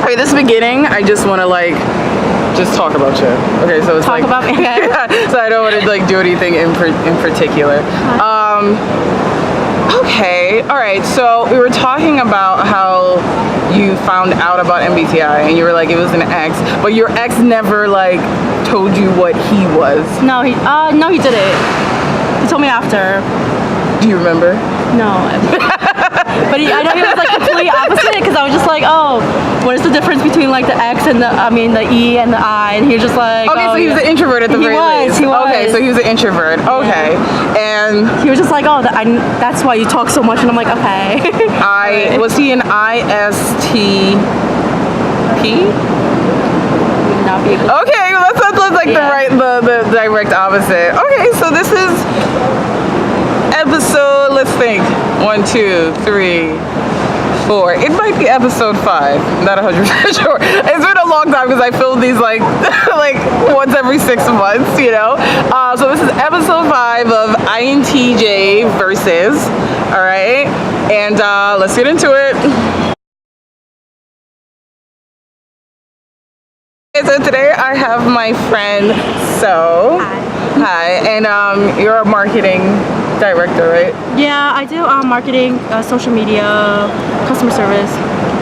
Okay, this beginning, I just want to like just talk about you. Okay, so it's Talk like about me. Okay. so I don't want to like do anything in particular. Okay, all right. So we were talking about how you found out about MBTI, and you were like it was an ex, but your ex never like told you what he was. No, he didn't. He told me after. Do you remember? No. But I know he was like completely opposite because I was just like, oh, what is the difference between like the X and the E and the I? And he was just like, okay, so he was an introvert at the very least. He was. Okay, so he was an introvert. Okay, and he was just like, oh, that's why you talk so much. And I'm like, okay. Was he an ISTP? Not be. Okay, that's like the direct opposite. Okay, so this is episode, let's think, 1, 2, 3, 4. It might be episode 5. I'm not 100% sure. It's been a long time because I filmed these like like once every 6 months, you know. So this is episode 5 of INTJ versus. All right, and let's get into it. So today I have my friend So. Hi, and you're a marketing director, right? Yeah, I do marketing, social media, customer service.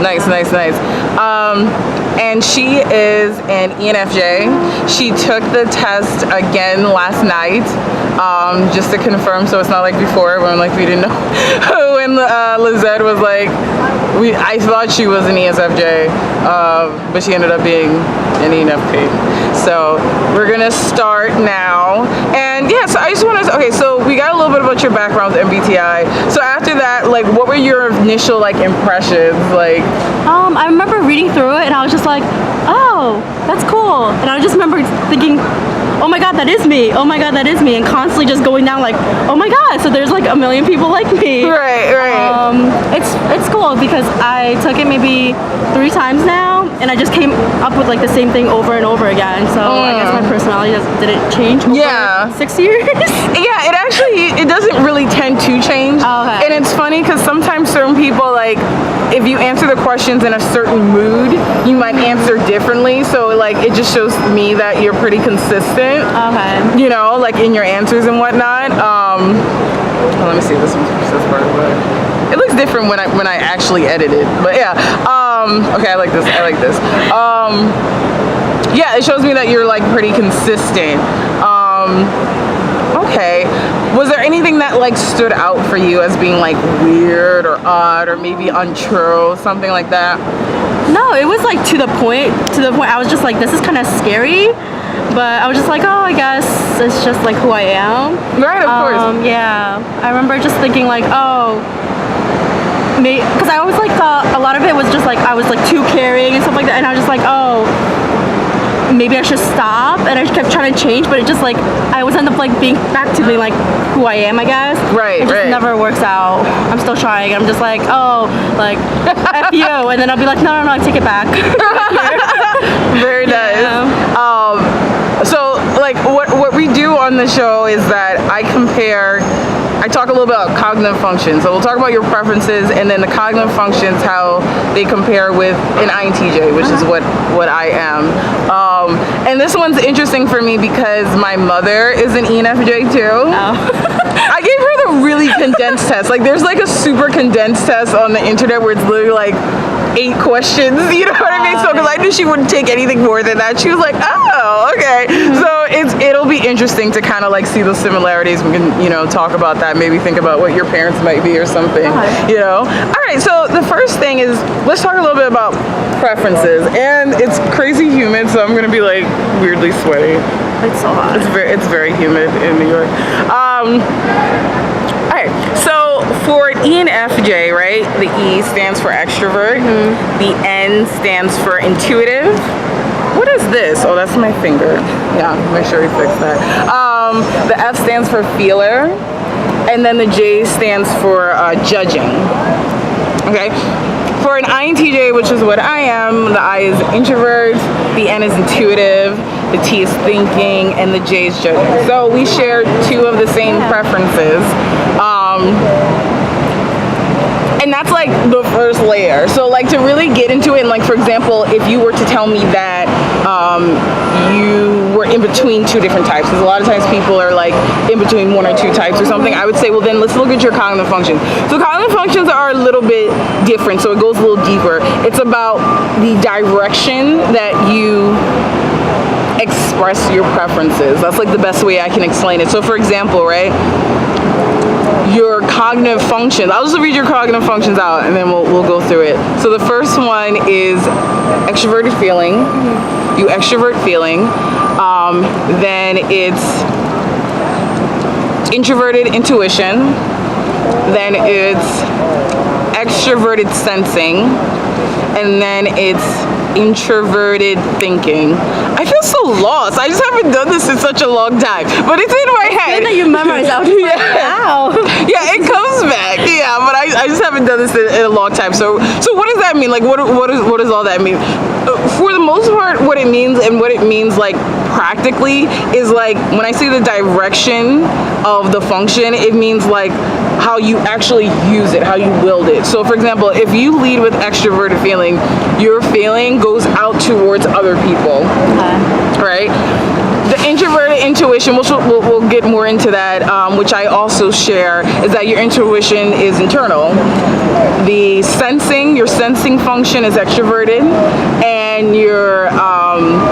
Nice. And she is an ENFJ. She took the test again last night, just to confirm, so it's not like before when like we didn't know. When Lizette was like, I thought she was an ESFJ, but she ended up being an ENFP. So we're gonna start now. And yeah, so I just want to, okay, so we got a little bit about your background with MBTI. So after that, like, what were your initial like impressions? Like, I remember reading through it and I was just like, oh, that's cool. And I just remember thinking, oh my god, that is me. Oh my god, that is me. And constantly just going down like, oh my god, so there's like a million people like me. Right. It's cool because I took it maybe 3 times now, and I just came up with like the same thing over and over again. So I guess my personality didn't change over 6 years. Yeah, it doesn't really tend to change. Okay. And it's funny because sometimes certain people, like, if you answer the questions in a certain mood, you might answer differently. So like it just shows me that you're pretty consistent. Okay. You know, like in your answers and whatnot. Let me see this one's part of it. It looks different when I actually edit it, but yeah. Okay, I like this. Yeah, it shows me that you're like pretty consistent. Okay. Was there anything that like stood out for you as being like weird or odd or maybe untrue, something like that? No, it was like to the point I was just like, this is kind of scary, but I was just like, oh, I guess it's just like who I am. Right, of course. Yeah, I remember just thinking like, oh, because I always like thought a lot of it was just like I was like too caring and stuff like that, and I was just like, oh, maybe I should stop, and I kept trying to change, but it just like I always end up like being back to being like who I am, I guess. Right. It just never works out. I'm still trying. I'm just like, oh, like F you, and then I'll be like, no, I take it back. Very nice. Yeah. So like what we do on the show is that I talk a little bit about cognitive functions. So we'll talk about your preferences and then the cognitive functions, how they compare with an INTJ, which is what I am. And this one's interesting for me because my mother is an ENFJ too. Oh. I gave her the really condensed test. Like there's like a super condensed test on the internet where it's literally like 8 questions, you know what I mean? So because I knew she wouldn't take anything more than that, she was like, oh, okay. So it'll be interesting to kind of like see those similarities. We can, you know, talk about that, maybe think about what your parents might be or something, you know? All right, so the first thing is, let's talk a little bit about preferences. And it's crazy humid, so I'm gonna be like weirdly sweaty. It's so hot. It's very humid in New York. All right, so for an ENFJ, right, the E stands for extrovert, the N stands for intuitive. What is this? Oh, that's my finger. Yeah, make sure we fix that. The F stands for feeler, and then the J stands for judging. Okay. For an INTJ, which is what I am, the I is introvert, the N is intuitive, the T is thinking, and the J is judging. So we share 2 of the same preferences. And that's like the first layer. So like to really get into it, and like for example, if you were to tell me that you were in between two different types, because a lot of times people are like in between one or two types or something, I would say, well then let's look at your cognitive functions. So cognitive functions are a little bit different, so it goes a little deeper. It's about the direction that you express your preferences. That's like the best way I can explain it. So for example, right, your cognitive functions, I'll just read your cognitive functions out and then we'll go through it. So the first one is extroverted feeling. You extrovert feeling. Then it's introverted intuition. Then it's extroverted sensing. And then it's introverted thinking. I feel so lost. I just haven't done this in such a long time, but it's in my head. Good that you memorized. I was just like, wow. Yeah, it comes back. Yeah, but I just haven't done this in a long time. So what does that mean? Like, what does all that mean? For the most part, what it means like practically is like when I say the direction of the function, it means like how you actually use it, how you wield it. So for example, if you lead with extroverted feeling, your feeling goes out towards other people, right? The introverted intuition, which we'll get more into that, which I also share, is that your intuition is internal. The sensing, your sensing function is extroverted, and your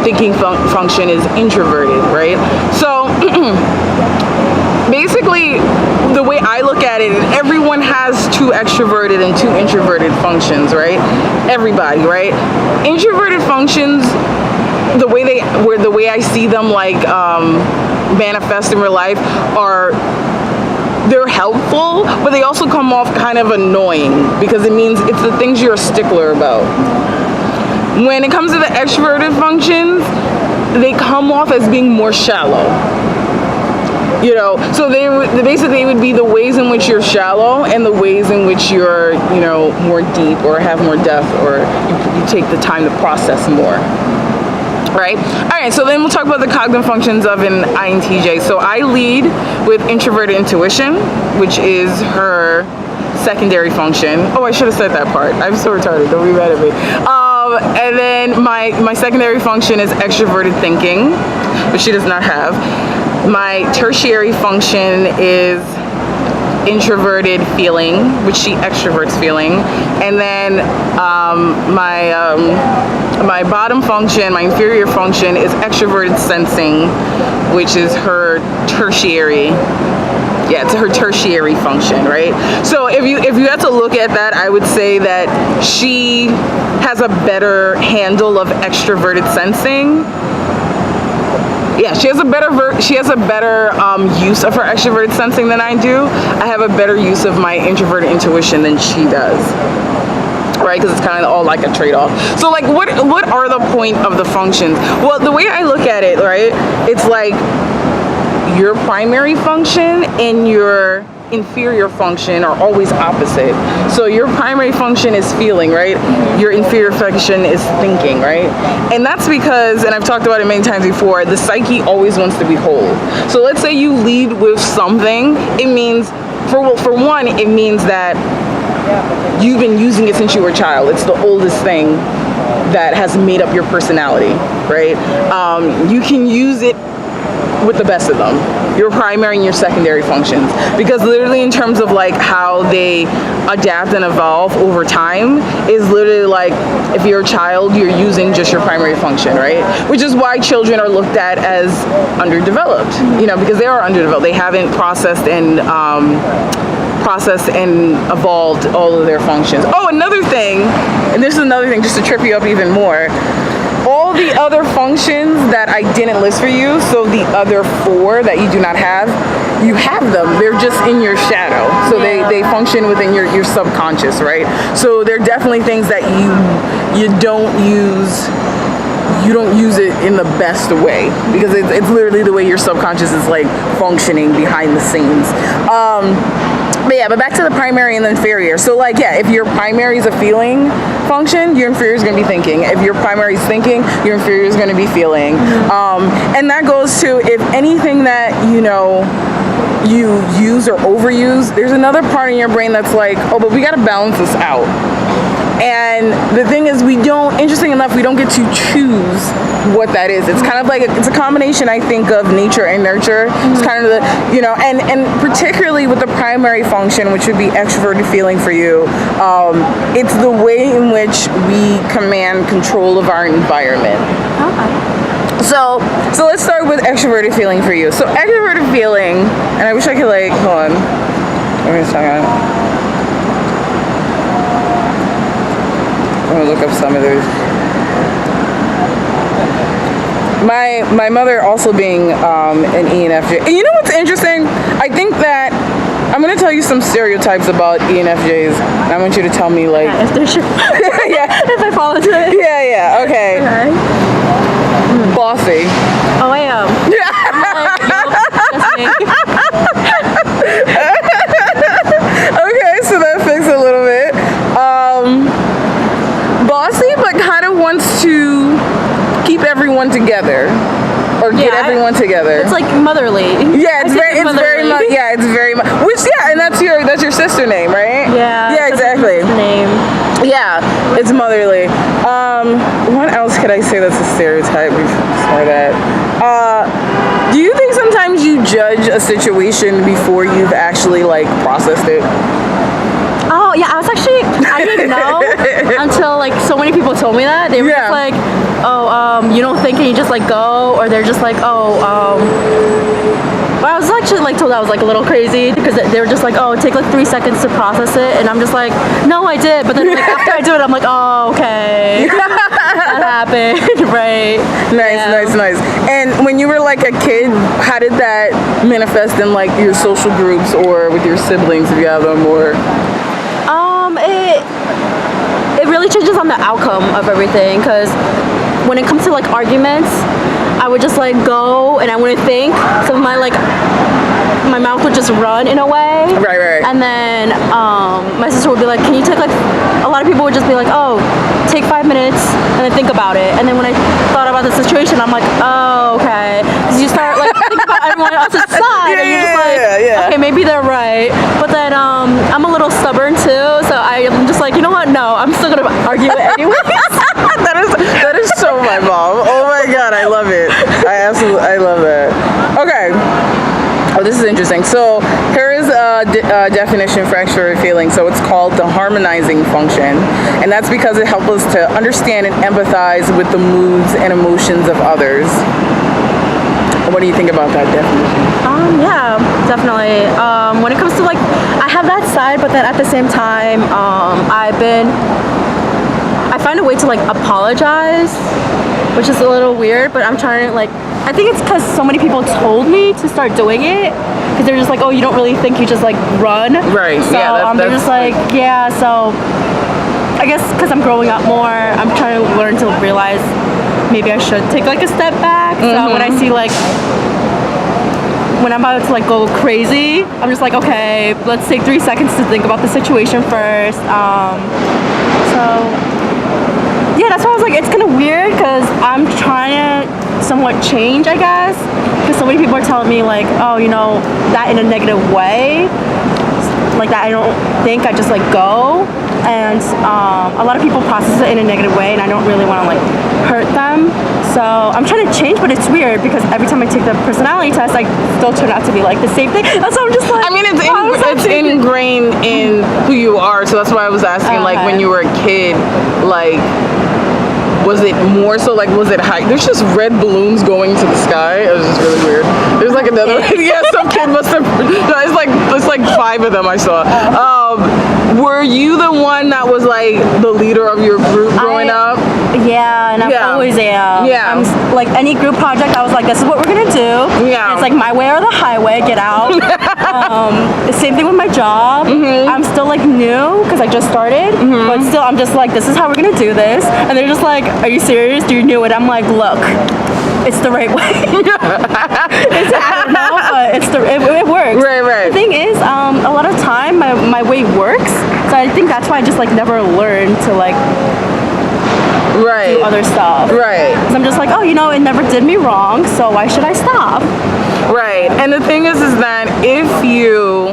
thinking function is introverted, right? So basically, the way I look at it, everyone has two extroverted and two introverted functions, right? Everybody, right? Introverted functions, the way I see them like manifest in real life they're helpful, but they also come off kind of annoying because it means it's the things you're a stickler about. When it comes to the extroverted functions, they come off as being more shallow. You know, so they would be the ways in which you're shallow and the ways in which you're, you know, more deep or have more depth, or you take the time to process more. Right? All right, so then we'll talk about the cognitive functions of an INTJ. So I lead with introverted intuition, which is her secondary function. Oh, I should have said that part. I'm so retarded. Don't be mad at me. And then my secondary function is extroverted thinking, which she does not have. My tertiary function is introverted feeling, which she extroverts feeling. And then my bottom function, my inferior function, is extroverted sensing, which is her tertiary. Yeah, it's her tertiary function, right? So if you had to look at that, I would say that she has a better handle of extroverted sensing. Yeah, she has a better use of her extroverted sensing than I do. I have a better use of my introverted intuition than she does. Right, because it's kind of all like a trade-off. So like what are the point of the functions? Well, the way I look at it, right, it's like your primary function and your inferior function are always opposite. So your primary function is feeling, right? Your inferior function is thinking, right? And that's because, and I've talked about it many times before, the psyche always wants to be whole. So let's say you lead with something, it means, for one, it means that you've been using it since you were a child. It's the oldest thing that has made up your personality, right? You can use it with the best of them, your primary and your secondary functions, because literally in terms of like how they adapt and evolve over time is literally like if you're a child, you're using just your primary function, right? Which is why children are looked at as underdeveloped, you know, because they are underdeveloped. They haven't processed and evolved all of their functions. Oh, another thing, and this is another thing just to trip you up even more, all the other functions that I didn't list for you, so the other 4 that you do not have, you have them. They're just in your shadow. So they function within your subconscious, right? So they're definitely things that you don't use it in the best way, because it's literally the way your subconscious is like functioning behind the scenes. But back to the primary and the inferior. So like, yeah, if your primary is a feeling function, your inferior is going to be thinking. If your primary is thinking, your inferior is going to be feeling. And that goes to if anything that, you know, you use or overuse, there's another part in your brain that's like, oh, but we got to balance this out. And the thing is, interesting enough, we don't get to choose what that is. It's kind of like, it's a combination, I think, of nature and nurture. It's kind of the, and particularly with the primary function, which would be extroverted feeling for you, it's the way in which we command control of our environment. Okay. So let's start with extroverted feeling for you. So extroverted feeling, and I wish I could hold on. Wait a second. I'm gonna look up some of those. My mother also being an ENFJ. And you know what's interesting? I think that I'm gonna tell you some stereotypes about ENFJs, and I want you to tell me if they're sure. yeah. If I fall into it. Yeah. Okay. Bossy. Oh, I am. That's me. Okay, so that fixed a little bit. Bossy, but kind of wants to keep everyone together, or get everyone together. It's like motherly. Yeah, it's very much. Yeah, it's very much. Which and that's your sister name, right? Yeah. Yeah, exactly. Name. Yeah, it's motherly. What else could I say that's a stereotype before that? Do you think sometimes you judge a situation before you've actually processed it? Oh yeah, I didn't know until so many people told me that. They were just like, oh, you don't think and you just go, or they're just like, oh, but I was actually told I was a little crazy because they were just like, oh, take 3 seconds to process it, and I'm just like, no, I did, but then after I do it, I'm like, oh, okay, that happened, right? Nice. And when you were a kid, how did that manifest in your social groups or with your siblings if you have them, or? It really changes on the outcome of everything, because when it comes to arguments, I would just go and I wouldn't think, so my mouth would just run in a way. Right. And then my sister would be like, can you take a lot of people would just be like, oh, take 5 minutes and then think about it. And then when I thought about the situation, I'm like, oh, okay. Because you start thinking about everyone else's side, and you're just okay, maybe they're right. But then I'm a little stubborn too, so I'm just you know what? No, I'm still gonna argue it anyway. That is so my mom. Oh my god, I love it. I love that. Okay. Oh, this is interesting. So here is a definition for extroverted feeling. So it's called the harmonizing function, and that's because it helps us to understand and empathize with the moods and emotions of others. What do you think about that definition? Yeah, definitely. When it comes to I have that side, but then at the same time, I find a way to apologize, which is a little weird, but I'm trying to I think it's because so many people told me to start doing it, because they're just oh, you don't really think, you just run. Right. So they're just so I guess because I'm growing up more, I'm trying to learn to realize maybe I should take a step back. So when I see when I'm about to go crazy, I'm just okay, let's take 3 seconds to think about the situation first. So yeah, that's why I was it's kind of weird, because I'm trying to somewhat change, I guess, because so many people are telling me oh, that in a negative way, that I don't think, I just go, and a lot of people process it in a negative way, and I don't really want to hurt them. So I'm trying to change, but it's weird because every time I take the personality test, I still turn out to be the same thing. That's why I'm just I mean, it's ingrained in who you are, so that's why I was asking when you were a kid, was it more so was it high? There's just red balloons going to the sky. It was just really weird. There's another some kid must have. It's 5 of them I saw. Were you the one that was the leader of your group growing up? Yeah, and I always am. Yeah. I'm any group project, I was this is what we're gonna do. Yeah. And it's my way or the highway, get out. The same thing with my job. I'm still new because I just started, but still I'm just this is how we're gonna do this. And they're just are you serious? Do you know it? I'm look, it's the right way. I don't know, but it works. Right. The thing is, a lot of time my way works, so I think that's why I just never learned to Right. do other stuff. Right. 'Cause I'm just like, oh, it never did me wrong, so why should I stop? Right. And the thing is that if you,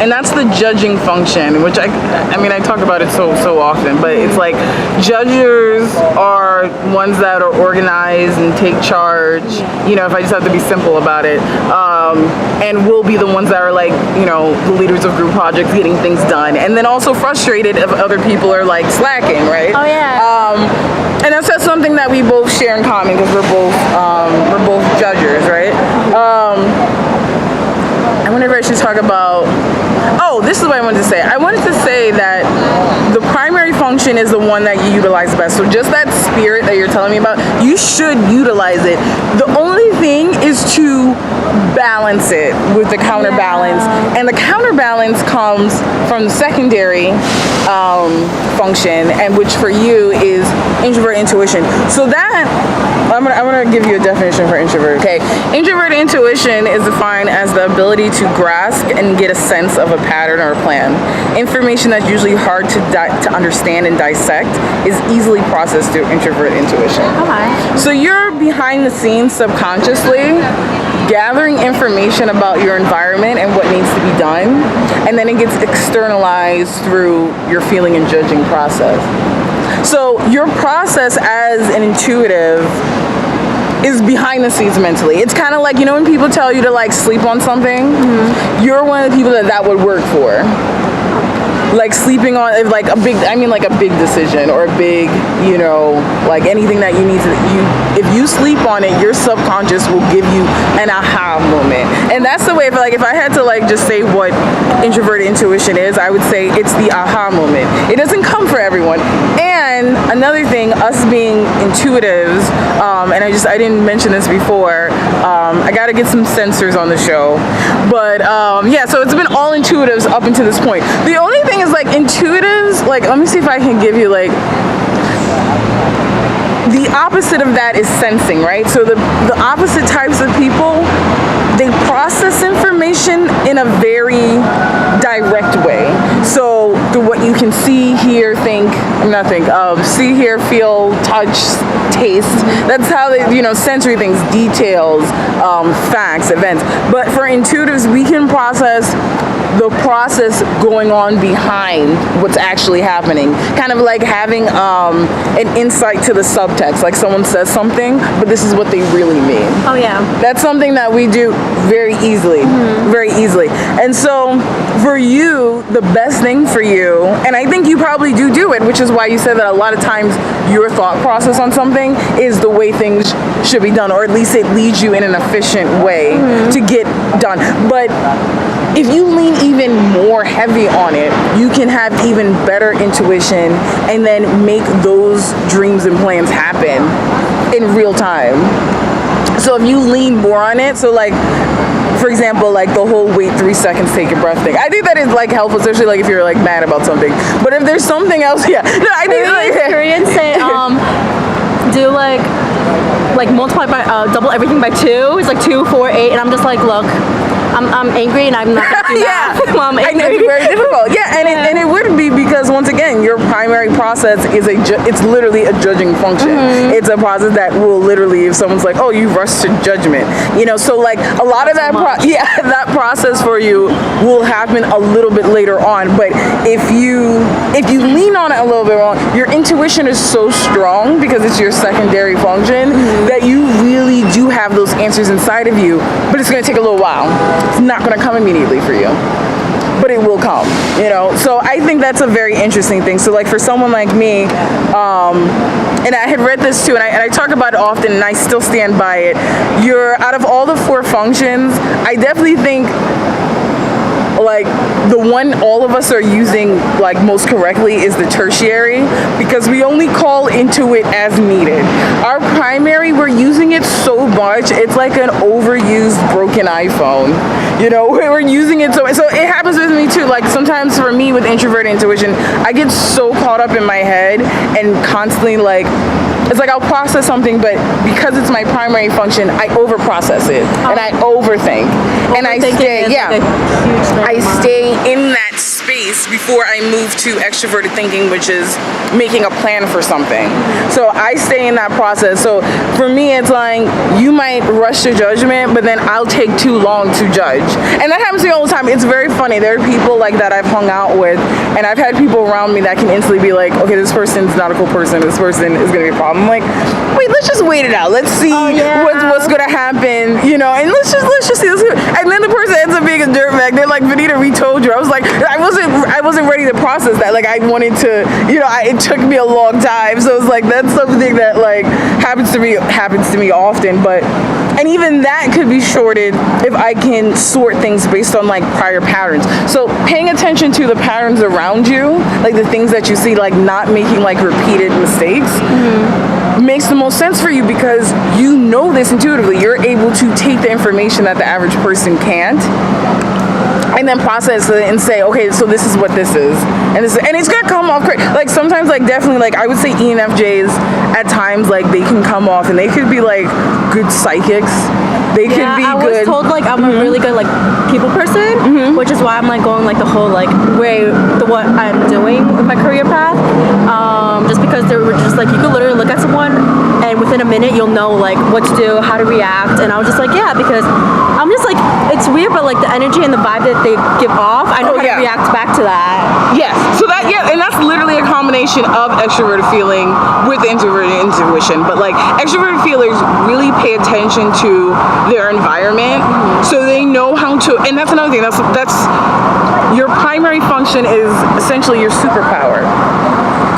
and that's the judging function, which I mean, I talk about it so often, but it's like judges are ones that are organized and take charge, if I just have to be simple about it, and will be the ones that are like, the leaders of group projects getting things done, and then also frustrated if other people are like slacking, right? Oh yeah. And that's something that we both share in common because we're both judges, right? I wonder if I should talk about. Oh, this is what I wanted to say. I wanted to say that the primary function is the one that you utilize best. So just that spirit that you're telling me about, you should utilize it. The only thing is to balance it with the counterbalance. Yeah. And the counterbalance comes from the secondary function, and which for you is introvert intuition. So that, I'm gonna give you a definition for introvert. Okay, introvert intuition is defined as the ability to grasp and get a sense of a pattern or a plan. Information that's usually hard to understand and dissect is easily processed through introvert intuition. Okay. So you're behind the scenes subconsciously gathering information about your environment and what needs to be done, and then it gets externalized through your feeling and judging process. So your process as an intuitive is behind the scenes mentally. It's kind of like, when people tell you to like sleep on something, you're one of the people that would work for. Like sleeping on like a big decision or a big, like anything that you need to, if you sleep on it, your subconscious will give you an aha moment. And that's the way, if I had to like just say what introverted intuition is, I would say it's the aha moment. It doesn't come for everyone. And another thing, us being intuitives, and I didn't mention this before, I gotta get some sensors on the show, but so it's been all intuitives up until this point. The only thing is like intuitives, like let me see if I can give you like the opposite of that is sensing, right? So the opposite types of people, they process information in a very direct way. So through what you can see, hear, see, hear, feel, touch, taste. That's how they, sensory things, details, facts, events. But for intuitives, we can process the process going on behind what's actually happening. Kind of like having an insight to the subtext. Like someone says something, but this is what they really mean. Oh yeah. That's something that we do very easily. Very easily. And so for you, the best thing for you, and I think you probably do it, which is why you said that a lot of times your thought process on something is the way things should be done, or at least it leads you in an efficient way to get done. But if you lean even more heavy on it, you can have even better intuition and then make those dreams and plans happen in real time. So if you lean more on it, so like, for example, like the whole wait 3 seconds, take your breath thing. I think that is like helpful, especially like if you're like mad about something. But if there's something else, I think Koreans say do like multiply by double everything by 2. It's like 2, 4, 8, and I'm just like, look, I'm angry and I'm not gonna do that. I'm angry. It's very difficult. And it would be because once again, your primary process is it's literally a judging function. It's a process that will literally, if someone's like, oh, you rushed to judgment, so like a lot of that that process for you will happen a little bit later on. But if you lean on it a little bit wrong, your intuition is so strong because it's your secondary function that you really do have those answers inside of you, but it's going to take a little while. It's not going to come immediately for you, but it will come, So I think that's a very interesting thing. So like for someone like me, and I had read this too, and I talk about it often, and I still stand by it. Out of all the 4 functions, I definitely think like the one all of us are using like most correctly is the tertiary, because we only call into it as needed. Our primary, we're using it so much, it's like an overused broken iPhone. We're using it so it happens with me too. Like sometimes for me with introverted intuition, I get so caught up in my head and constantly like, it's like I'll process something, but because it's my primary function, I overprocess it and I overthink. And I stay, I stay in that space space before I move to extroverted thinking, which is making a plan for something. So I stay in that process. So for me, it's like, you might rush to judgment, but then I'll take too long to judge. And that happens to me all the time. It's very funny. There are people like that I've hung out with, and I've had people around me that can instantly be like, okay, this person's not a cool person. This person is going to be a problem. I'm like, wait, let's just wait it out. Let's see what's going to happen, you know, and let's just see this. And then the person ends up being a dirtbag. They're like, Vanita, we told you. I was like, I wasn't ready to process that. Like, I wanted to, you know, it took me a long time. So it's like, that's something that like happens to me often. But and even that could be shorted if I can sort things based on like prior patterns. So paying attention to the patterns around you, like the things that you see, like not making like repeated mistakes, makes the most sense for you, because you know this intuitively. You're able to take the information that the average person can't, and then process it and say, okay, so this is what this is, and it's gonna come off like sometimes, like definitely, like I would say ENFJs at times, like they can come off and they could be like good psychics. They could be good. I was told like I'm a really good like people person, which is why I'm like going like the whole like way what I'm doing with my career path. Just because they were just like, you could literally look at someone and within a minute you'll know like what to do, how to react, and I was just like, yeah, because I'm just like, it's weird, but like the energy and the vibe that they give off, I know how to react back to that. Yes. So that, and that's literally a combination of extroverted feeling with introverted intuition. But like extroverted feelers really pay attention to their environment, so they know how to. And that's another thing. That's your primary function is essentially your superpower.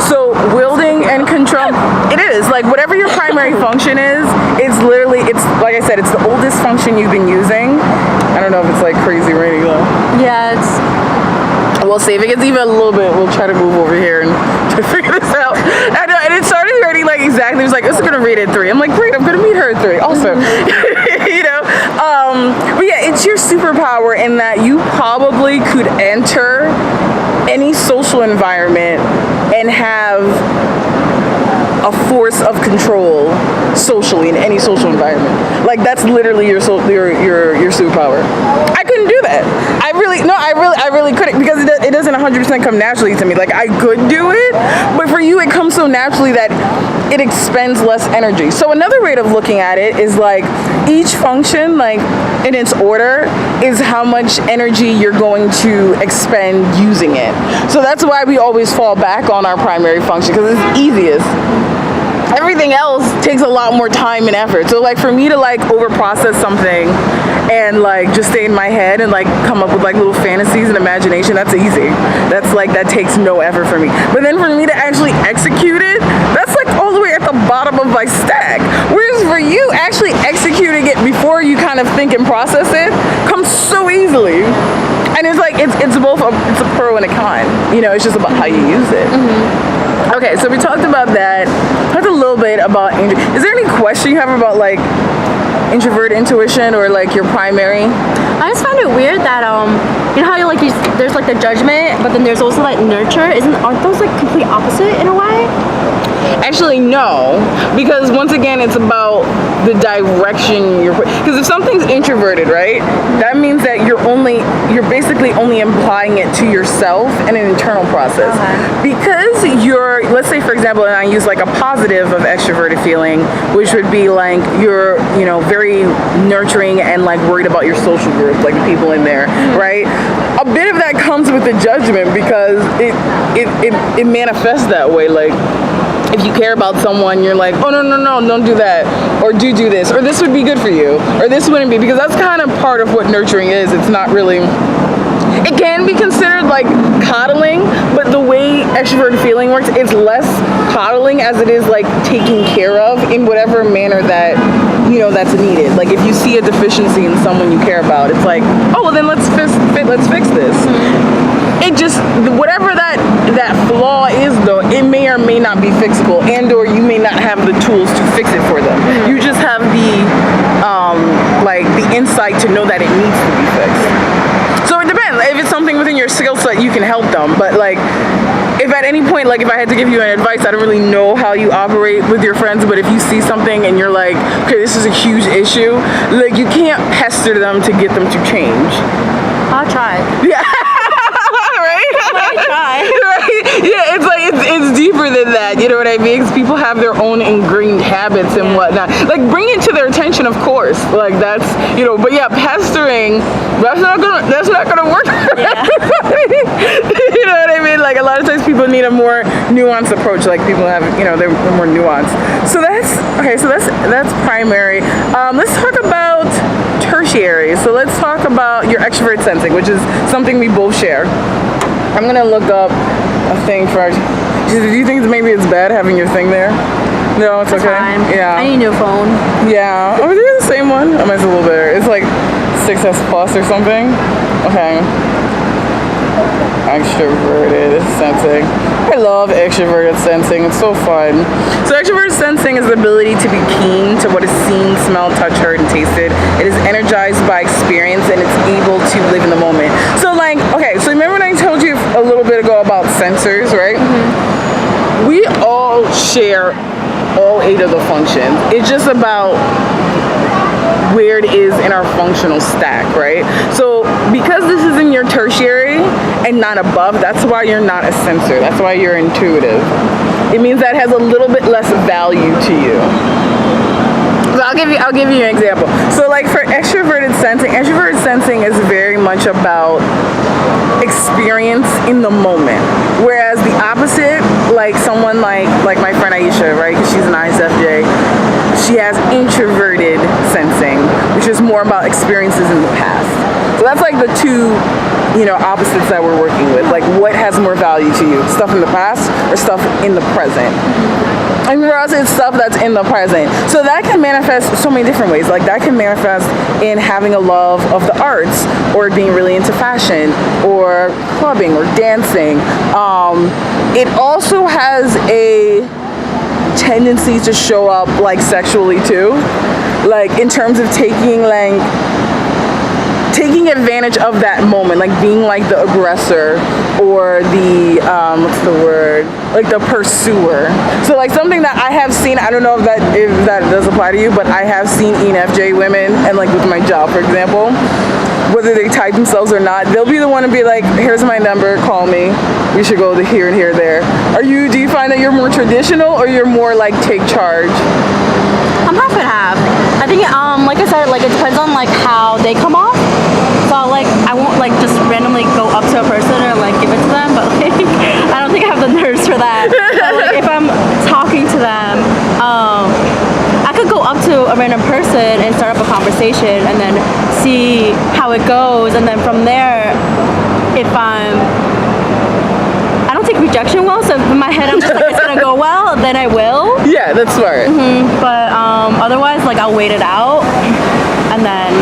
So wielding and control, it is like whatever your primary function is, it's literally, it's like I said, it's the oldest function you've been using. I don't know if it's like crazy raining though. Yeah, we'll see. If it gets even a little bit, we'll try to move over here and try to figure this out. And it started raining like exactly, it was like, it's gonna rain at 3. I'm like, great, I'm gonna meet her at 3 also. You know, but yeah, it's your superpower in that you probably could enter any social environment and have a force of control socially in any social environment. Like that's literally your superpower. I couldn't do that. I really couldn't, because it doesn't 100% come naturally to me. Like I could do it, but for you it comes so naturally that it expends less energy. So another way of looking at it is like each function, like in its order, is how much energy you're going to expend using it. So that's why we always fall back on our primary function, because it's easiest. Everything else takes a lot more time and effort. So like for me to like over process something and like just stay in my head and like come up with like little fantasies and imagination, that's easy. That's like, that takes no effort for me. But then for me to actually execute it, that's like all the way at the bottom of my stack. Whereas for you, actually executing it before you kind of think and process it comes so easily. And it's like, it's both it's a pro and a con. You know, it's just about how you use it. Okay, so we talked about that. Talked a little bit about is there any question you have about like introvert intuition or like your primary? I just find it weird that you know how you like there's like the judgment, but then there's also like nurture. Aren't those like complete opposite in a way? Actually, no, because once again, it's about the direction you're. Because if something's introverted, right, that means that you're basically only implying it to yourself in an internal process. Because let's say for example, and I use like a positive of extroverted feeling, which would be like you're, you know, very nurturing and like worried about your social group, like the people in there, right? A bit of that comes with the judgment because it manifests that way, like. If you care about someone, you're like, oh, no, don't do that. Or do this. Or this would be good for you. Or this wouldn't be. Because that's kind of part of what nurturing is. It's not really... It can be considered like coddling, but the way extroverted feeling works, it's less coddling as it is like taking care of in whatever manner that, you know, that's needed. Like if you see a deficiency in someone you care about, it's like, oh, well then let's fix this. It just, whatever that flaw is though, it may or may not be fixable, and or you may not have the tools to fix it for them. You just have the insight to know that it needs to be fixed. So it depends. If it's something within your skill set, you can help them. But like, if at any point, like if I had to give you an advice, I don't really know how you operate with your friends, but if you see something and you're like, okay, this is a huge issue, like you can't pester them to get them to change. I'll try. Yeah. Right? Yeah, it's like it's deeper than that. You know what I mean? 'Cause people have their own ingrained habits and whatnot. Like bring it to their attention, of course. Like that's but yeah, pestering. That's not gonna work. Yeah. You know what I mean? Like a lot of times people need a more nuanced approach. Like people have they're more nuanced. So that's okay. So that's primary. Let's talk about tertiary. So let's talk about your extrovert sensing, which is something we both share. I'm gonna look up a thing for. Do you think maybe it's bad having your thing there? No, it's okay. Fine. Yeah. I need a new phone. Yeah. Oh, is it the same one? Oh, mine's a little better. It's like 6S Plus or something. Okay. Extroverted sensing. I love extroverted sensing. It's so fun. So extroverted sensing is the ability to be keen to what is seen, smelled, touched, heard, and tasted. It is energized by experience and it's able to live in the moment. So like, okay, so remember when I told you a little bit ago about sensors, right? Mm-hmm. We all share all 8 of the functions. It's just about where it is in our functional stack, right? So because this is in your tertiary and not above, that's why you're not a sensor. That's why you're intuitive. It means that has a little bit less value to you. So I'll give you an example. So like for extroverted sensing is very much about experience in the moment. Whereas the opposite, like someone like my friend Aisha, right? Because she's an INFJ. She has introverted sensing, which is more about experiences in the past. So that's like the two, opposites that we're working with. Like what has more value to you? Stuff in the past or stuff in the present? And for us, it's stuff that's in the present. So that can manifest so many different ways. Like that can manifest in having a love of the arts or being really into fashion or clubbing or dancing. It also has a tendency to show up like sexually too. Like in terms of taking advantage of that moment, like being like the aggressor or the like the pursuer. So like something that I have seen, I don't know if that does apply to you, but I have seen ENFJ women, and like with my job, for example, whether they type themselves or not, they'll be the one to be like, here's my number, call me, we should go to here and here, there. Do you find that you're more traditional or you're more like take charge? I'm half and half. I think like I said, like it depends on like how they come off. So like I won't like just randomly go up to a person and like give it to them, but like I don't think I have the nerves for that. But like if I'm talking to them, I could go up to a random person and start up a conversation and then see how it goes, and then from there, if I don't take rejection well, so if in my head I'm just like it's gonna go well, then I will. Yeah, that's smart. Mm-hmm. But otherwise, like I'll wait it out and then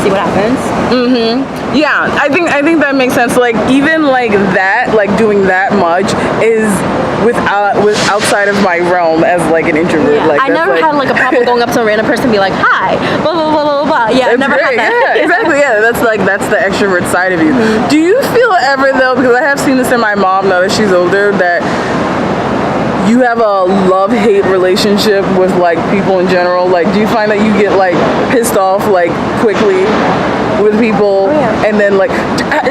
see what happens. Mm-hmm. Yeah, I think that makes sense. Like even like that, like doing that much is with outside of my realm as like an introvert. Yeah. Like I never had like a problem going up to a random person and be like, hi, blah blah blah blah blah. Yeah, I've never had that. Yeah, exactly. Yeah, that's the extrovert side of you. Mm-hmm. Do you feel ever though, because I have seen this in my mom now that she's older, that you have a love-hate relationship with like people in general? Like do you find that you get like pissed off like quickly with people? Oh, yeah. And then like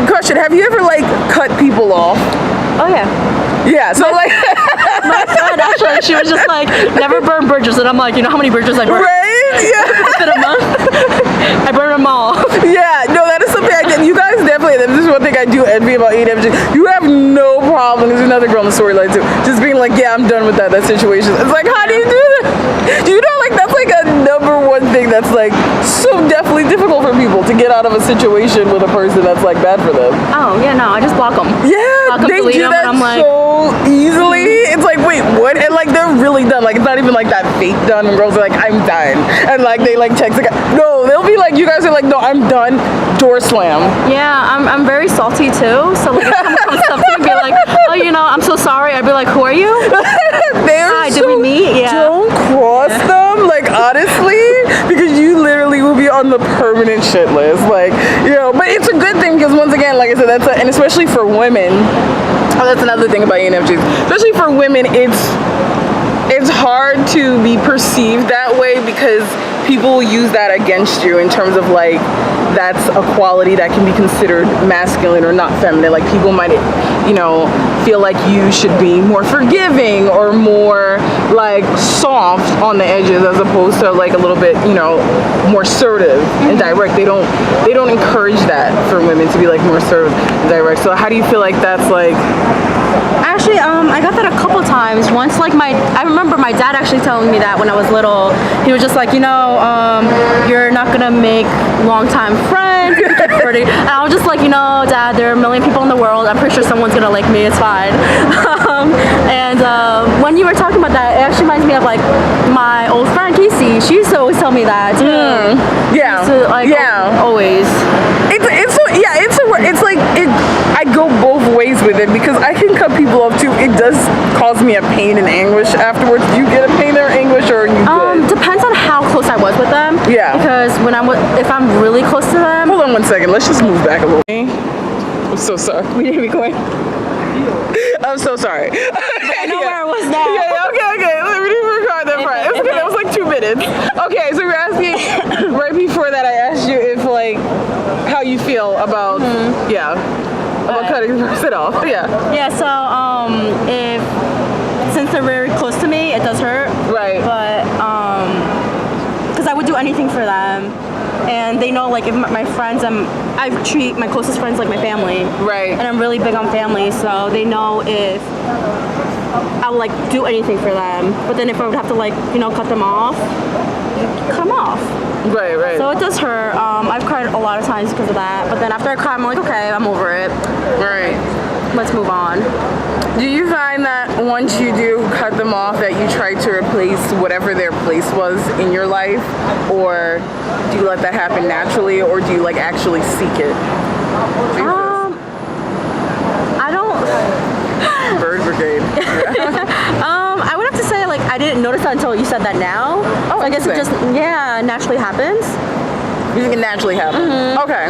question, have you ever like cut people off? Oh yeah. Yeah, so like my friend actually, she was just like, never burn bridges, and I'm like, you know how many bridges I burned? Right? Yeah. Within a month, I burned them all. Yeah, no, that is something I did. You guys definitely, this is one thing I do envy about ENFJ. You have no problem, there's another girl in the storyline too, just being like, yeah, I'm done with that situation. It's like, how do you do that? You know, like that's like a number one thing that's like so definitely difficult for people to get out of a situation with a person that's like bad for them. Oh, yeah, no, I just block them. Yeah, block them, they do them, that and I'm like, so easily. It's like, wait, what? And like they're really done. Like it's not even like that fake done when girls are like, I'm done. And like they like text the guy. No, they'll be like, you guys are like, no, I'm done. Door slam. Yeah, I'm very salty too. So like if someone comes up to me and be like, oh, I'm so sorry. I'd be like, who are you? Hi, did we meet? Yeah. Don't cross them, like honestly, because you literally will be on the permanent shit list. Like, but it's a good thing because once again, like I said, and especially for women. Oh, that's another thing about ENFJs. Especially for women, it's hard to be perceived that way because people will use that against you in terms of like that's a quality that can be considered masculine or not feminine. Like people might, you know, feel like you should be more forgiving or more like soft on the edges as opposed to like a little bit, you know, more assertive and direct. They don't encourage that for women to be like more assertive and direct. So how do you feel like that's like? Actually, I got that a couple times. Once, like I remember my dad actually telling me that when I was little. He was just like, you know, you're not gonna make long-time friends. And I was just like, you know, Dad, there are a million people in the world. I'm pretty sure someone's gonna like me. It's fine. And when you were talking about that, it actually reminds me of like my old friend Casey. She used to always tell me that too. Yeah. To, like, always. It's like I go both ways with it because I can cut people off too. It does cause me a pain and anguish afterwards. Do you get a pain or anguish, or are you good? Depends on how close I was with them. Yeah. Because if I'm really close to them. Hold on 1 second. Let's just move back a little. I'm so sorry. We didn't record. I'm so sorry. I know where it was now. Yeah, okay. Let me record that part. It's okay. That was like 2 minutes. Okay, so you're asking right before that. I asked you if like how you feel about about cutting the person off. Yeah. Yeah. So if since they're very close to me, it does hurt. Right. But because I would do anything for them. And they know, like, if my friends, I treat my closest friends like my family. Right. And I'm really big on family, so they know if I would, like, do anything for them. But then if I would have to, like, you know, cut them off. Right. So it does hurt. I've cried a lot of times because of that. But then after I cry, I'm like, okay, I'm over it. Right. Let's move on. Do you find that once you do cut them off that you try to replace whatever their place was in your life, or do you let that happen naturally, or do you like actually seek it? I don't. Bird brigade. I would have to say like I didn't notice that until you said that now. Oh, so I guess it just naturally happens. You think it naturally happens? Mm-hmm. Okay.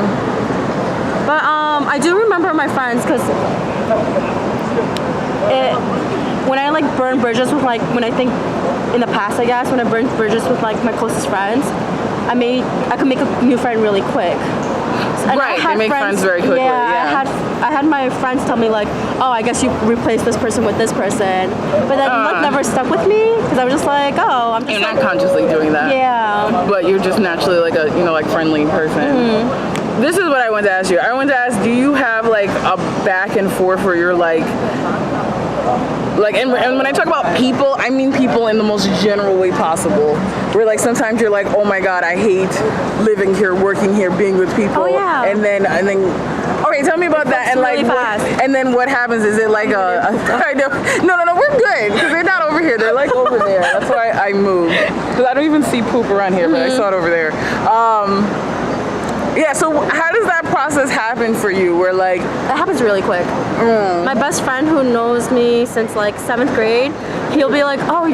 But I do remember my friends because when I like burn bridges with like when I think in the past I guess when I burned bridges with like my closest friends, I could make a new friend really quick. And right, they make friends very quickly. Yeah. I had my friends tell me like, oh, I guess you replaced this person with this person, but that like never stuck with me because I was just like, oh, I'm just. You're not consciously doing that. Yeah. But you're just naturally like a like friendly person. Mm-hmm. This is what I wanted to ask you. I wanted to ask, do you have like a back and forth where you're like, and when I talk about people, I mean people in the most general way possible. Where like sometimes you're like, oh my God, I hate living here, working here, being with people. Oh yeah. And then, okay, tell me about that. And really like, fast. And then what happens? Is it like no, we're good because they're not over here. They're like over there. That's why I moved because I don't even see poop around here, but I saw it over there. Yeah, so how does that process happen for you where like... It happens really quick. My best friend who knows me since like 7th grade, he'll be like, oh,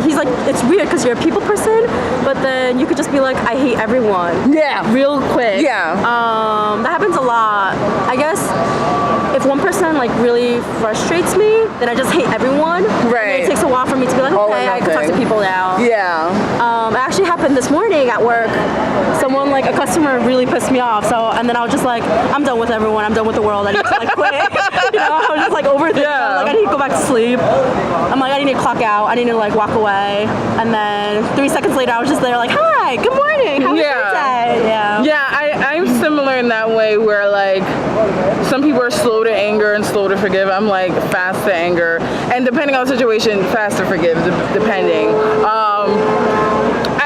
he's like, it's weird because you're a people person, but then you could just be like, I hate everyone. Yeah. Real quick. Yeah. That happens a lot. I guess if one person like really frustrates me, then I just hate everyone. Right. And it takes a while for me to be like, okay, I can talk to people now. Yeah. It actually happened this morning at work. Someone, like a customer really pissed me off. And then I was just like, I'm done with everyone. I'm done with the world. I need to like quit. You know, I was just like overthinking. Yeah. Like I need to go back to sleep. I'm like, I need to clock out. I need to like walk away. And then 3 seconds later, I was just there like, hi, good morning. How was your day? Yeah. Yeah, I'm similar in that way where like some people are slow to anger and slow to forgive. I'm like fast to anger. And depending on the situation, fast to forgive, depending.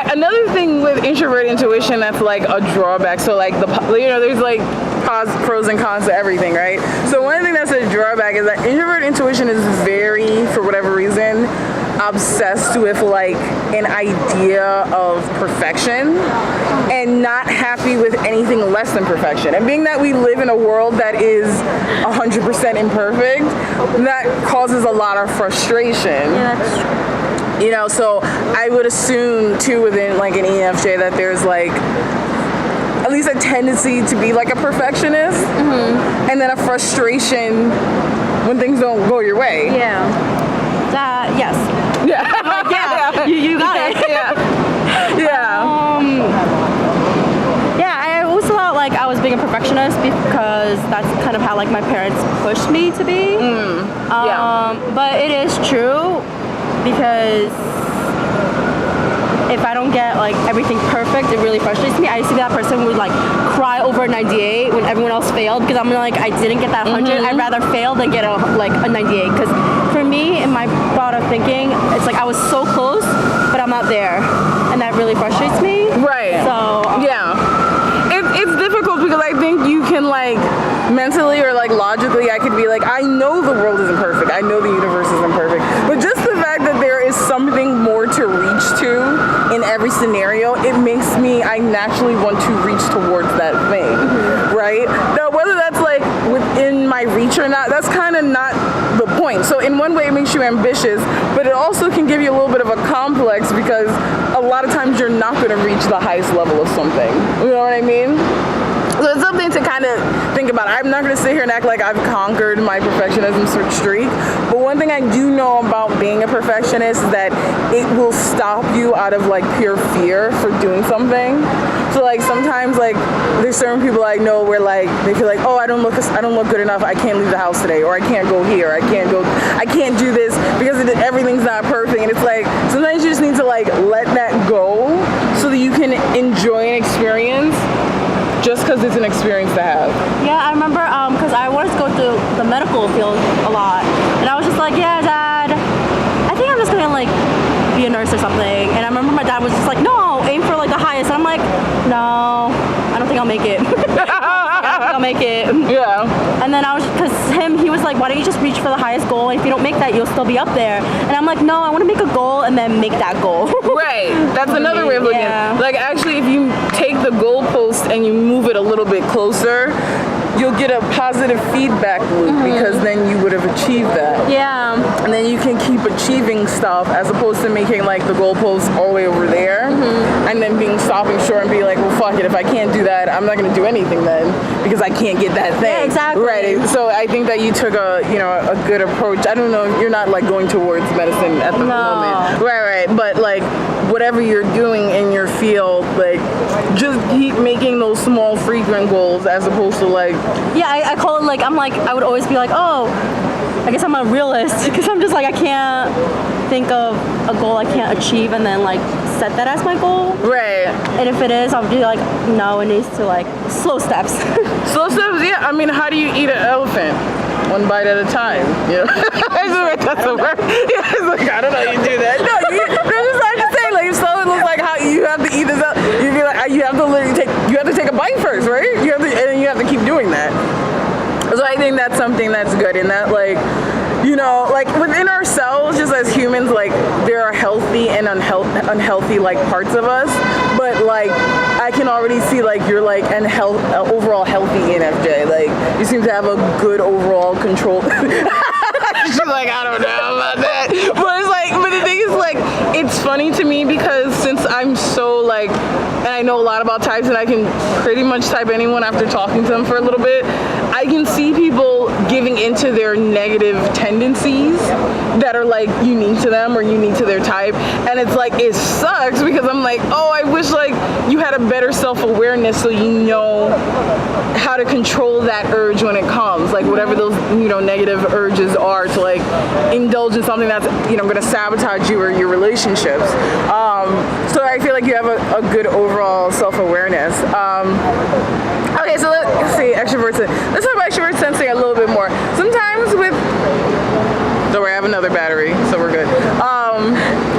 Another thing with introvert intuition that's like a drawback. So like there's like pros and cons to everything, right? So one thing that's a drawback is that introvert intuition is very, for whatever reason, obsessed with like an idea of perfection and not happy with anything less than perfection. And being that we live in a world that is 100% imperfect, that causes a lot of frustration. Yeah, that's true. You know, so I would assume too within like an ENFJ that there's like at least a tendency to be like a perfectionist, and then a frustration when things don't go your way. Yeah. Yes. Yeah. Yeah. You got it. Yeah. that like my parents pushed me to be. But it is true because if I don't get like everything perfect, it really frustrates me. I used to be that person who would like cry over a 98 when everyone else failed because I'm like, I didn't get that 100. I'd rather fail than get a 98. Because for me, in my thought of thinking, it's like I was so close, but I'm not there, and that really frustrates me. Right. So it's difficult because I think you can like mentally or like logically, I could be like, I know the world isn't perfect. I know the universe isn't perfect, but just the fact that there is something more to reach to in every scenario, it makes me, I naturally want to reach towards that thing, right? Now, whether that's like within my reach or not, that's kind of not the point. So in one way, it makes you ambitious, but it also can give you a little bit of a complex because a lot of times you're not going to reach the highest level of something. You know what I mean? So it's something to kind of think about. I'm not going to sit here and act like I've conquered my perfectionism streak, but one thing I do know about being a perfectionist is that it will stop you out of like pure fear for doing something. So like sometimes like there's certain people I know where like they feel like, oh, I don't look good enough, I can't leave the house today, or I can't go here, I can't do this because everything's not perfect. And it's like sometimes you just need to like let that go so that you can enjoy an experience just because it's an experience to have. Yeah, I remember because I wanted to go to the medical field a lot, and I was just like, yeah, Dad, I think I'm just gonna like be a nurse or something. And I remember my dad was just like, no, aim for like the highest. And I'm like, no, I don't think I'll make it. I'll make it. Yeah. And then because he was like, why don't you just reach for the highest goal, and if you don't make that, you'll still be up there. And I'm like, no, I want to make a goal and then make that goal. Right. That's another way of looking at it. Like actually, if you take the goalpost and you move it a little bit closer, you'll get a positive feedback loop because then you would have achieved that. Yeah. And then you can keep achieving stuff as opposed to making like the goalpost all the way over there and then stopping short and being like, well, fuck it. If I can't do that, I'm not going to do anything then because I can't get that thing. Yeah, exactly. Right. So I think that you took a good approach. I don't know, you're not like going towards medicine at the moment. Right. But like whatever you're doing in your field, like just keep making those small frequent goals as opposed to like, yeah, I call it like, I would always be like, oh, I guess I'm a realist because I'm just like, I can't think of a goal I can't achieve and then like set that as my goal. Right. And if it is, I'll be like, no, it needs to like slow steps. Slow steps, yeah. I mean, how do you eat an elephant? One bite at a time, you know? That's the word. Yeah, it's like, I don't know how you do that. No, I'm just saying, like, if someone looks like how you have to eat this up, you'd be like, you have to take a bite first, right? And then you have to keep doing that. So I think that's something that's good, and that like, like within ourselves, just as humans, like there are healthy and unhealthy like parts of us, but like I can already see like you're like an overall healthy ENFJ. Like you seem to have a good overall control. She's like, I don't know about that, but the thing is like, it's funny to me because since I'm so like, and I know a lot about types, and I can pretty much type anyone after talking to them for a little bit, I can see people giving into their negative tendencies that are like unique to them or unique to their type, and it's like, it sucks because I'm like, oh, I wish like you had a better self-awareness so you know how to control that urge when it comes, like whatever those negative urges are to like indulge in something that's going to sabotage you or your relationships. So I feel like you have a good overall self-awareness. Okay, so let's see, extroverts. Let's talk about extrovert sensing a little bit more. Sometimes don't worry, I have another battery, so we're good.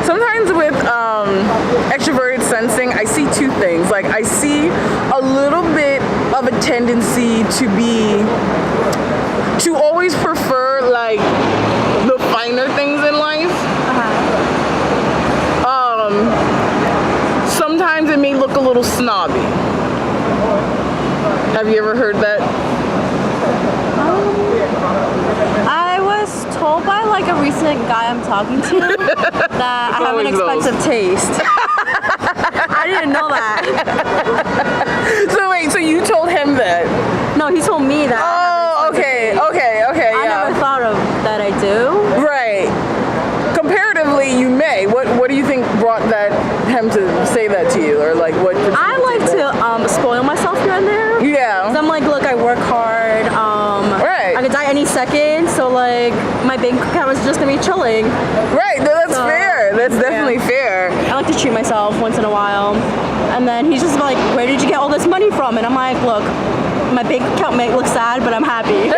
Sometimes with extroverted sensing, I see two things. Like I see a little bit of a tendency to always prefer like the finer things in life. Sometimes it may look a little snobby. Have you ever heard that? I was told by like a recent guy I'm talking to that I have an expensive taste. I didn't know that. So wait, so you told him that? No, he told me that. Oh, okay, I never thought of that I do. Right. Comparatively, you may. What do you think brought him to say that to you, or like what? I like to spoil myself here and there. Yeah. 'Cause I'm like, look, I work hard. Right. was just gonna be chilling. Right, no, that's fair. That's definitely fair. I like to treat myself once in a while. And then he's just like, where did you get all this money from? And I'm like, look, my bank account might look sad, but I'm happy.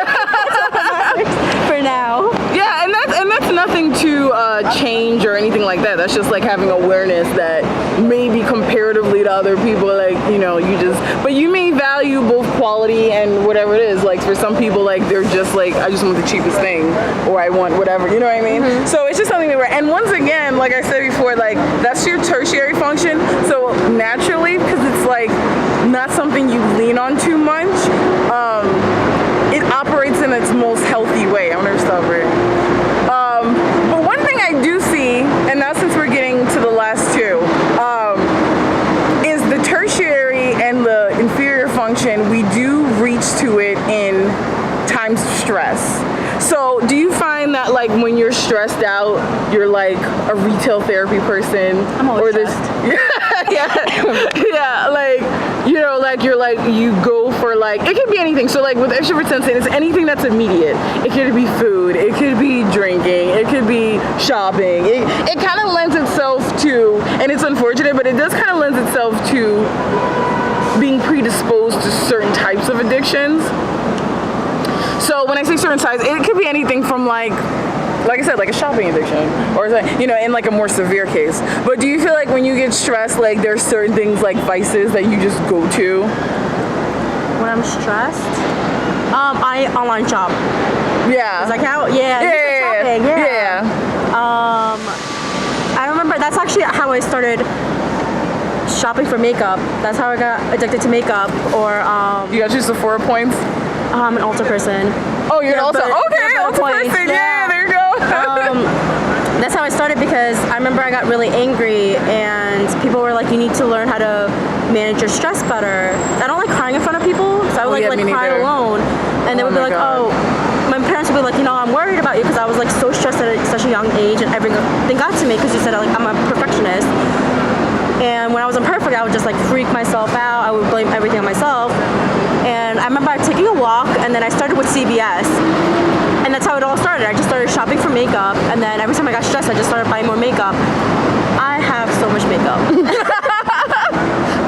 For now. Yeah, and that's nothing to change or anything like that. That's just like having awareness that maybe comparatively to other people, like, you know, but you may value both quality and whatever it is. Like for some people, like they're just like, I just want the cheapest thing, or I want whatever, you know what I mean? Mm-hmm. So it's just something that and once again, like I said before, like that's your tertiary function. So naturally, because it's like not something you lean on too much, it operates in its most healthy way. I'm gonna stop right. But one thing I do see, and now since we're getting to the last two, is the tertiary and the inferior function. We do reach to it in times of stress. So do you find that like when you're stressed out, you're like a retail therapy person? I'm always stressed. Yeah, like, you know, like you're like, you go for like, it could be anything. So like with extrovert sensing, it's anything that's immediate. It could be food, it could be drinking, it could be shopping. It kind of lends itself to, and it's unfortunate, but it does kind of lends itself to being predisposed to certain types of addictions. So when I say certain types, it could be anything from like I said, like a shopping addiction, or you know, in like a more severe case. But do you feel like when you get stressed, like there's certain things like vices that you just go to? When I'm stressed, I online shop. Yeah. Does that count? Yeah. Yeah. I remember that's actually how I started shopping for makeup. That's how I got addicted to makeup. Or you got your Sephora points? I'm an Ulta person. Oh, you're an Ulta. Okay, Ulta person. Yeah, there you go. That's how I started because I remember I got really angry and people were like, you need to learn how to manage your stress better. I don't like crying in front of people, so I would like cry alone. And they would be like, oh, my parents would be like, you know, I'm worried about you because I was like so stressed at such a young age and everything got to me because you said like I'm a perfectionist. And when I was imperfect, I would just like freak myself out. I would blame everything on myself. And I remember taking a walk, and then I started with CVS. And that's how it all started. I just started shopping for makeup, and then every time I got stressed, I just started buying more makeup. I have so much makeup.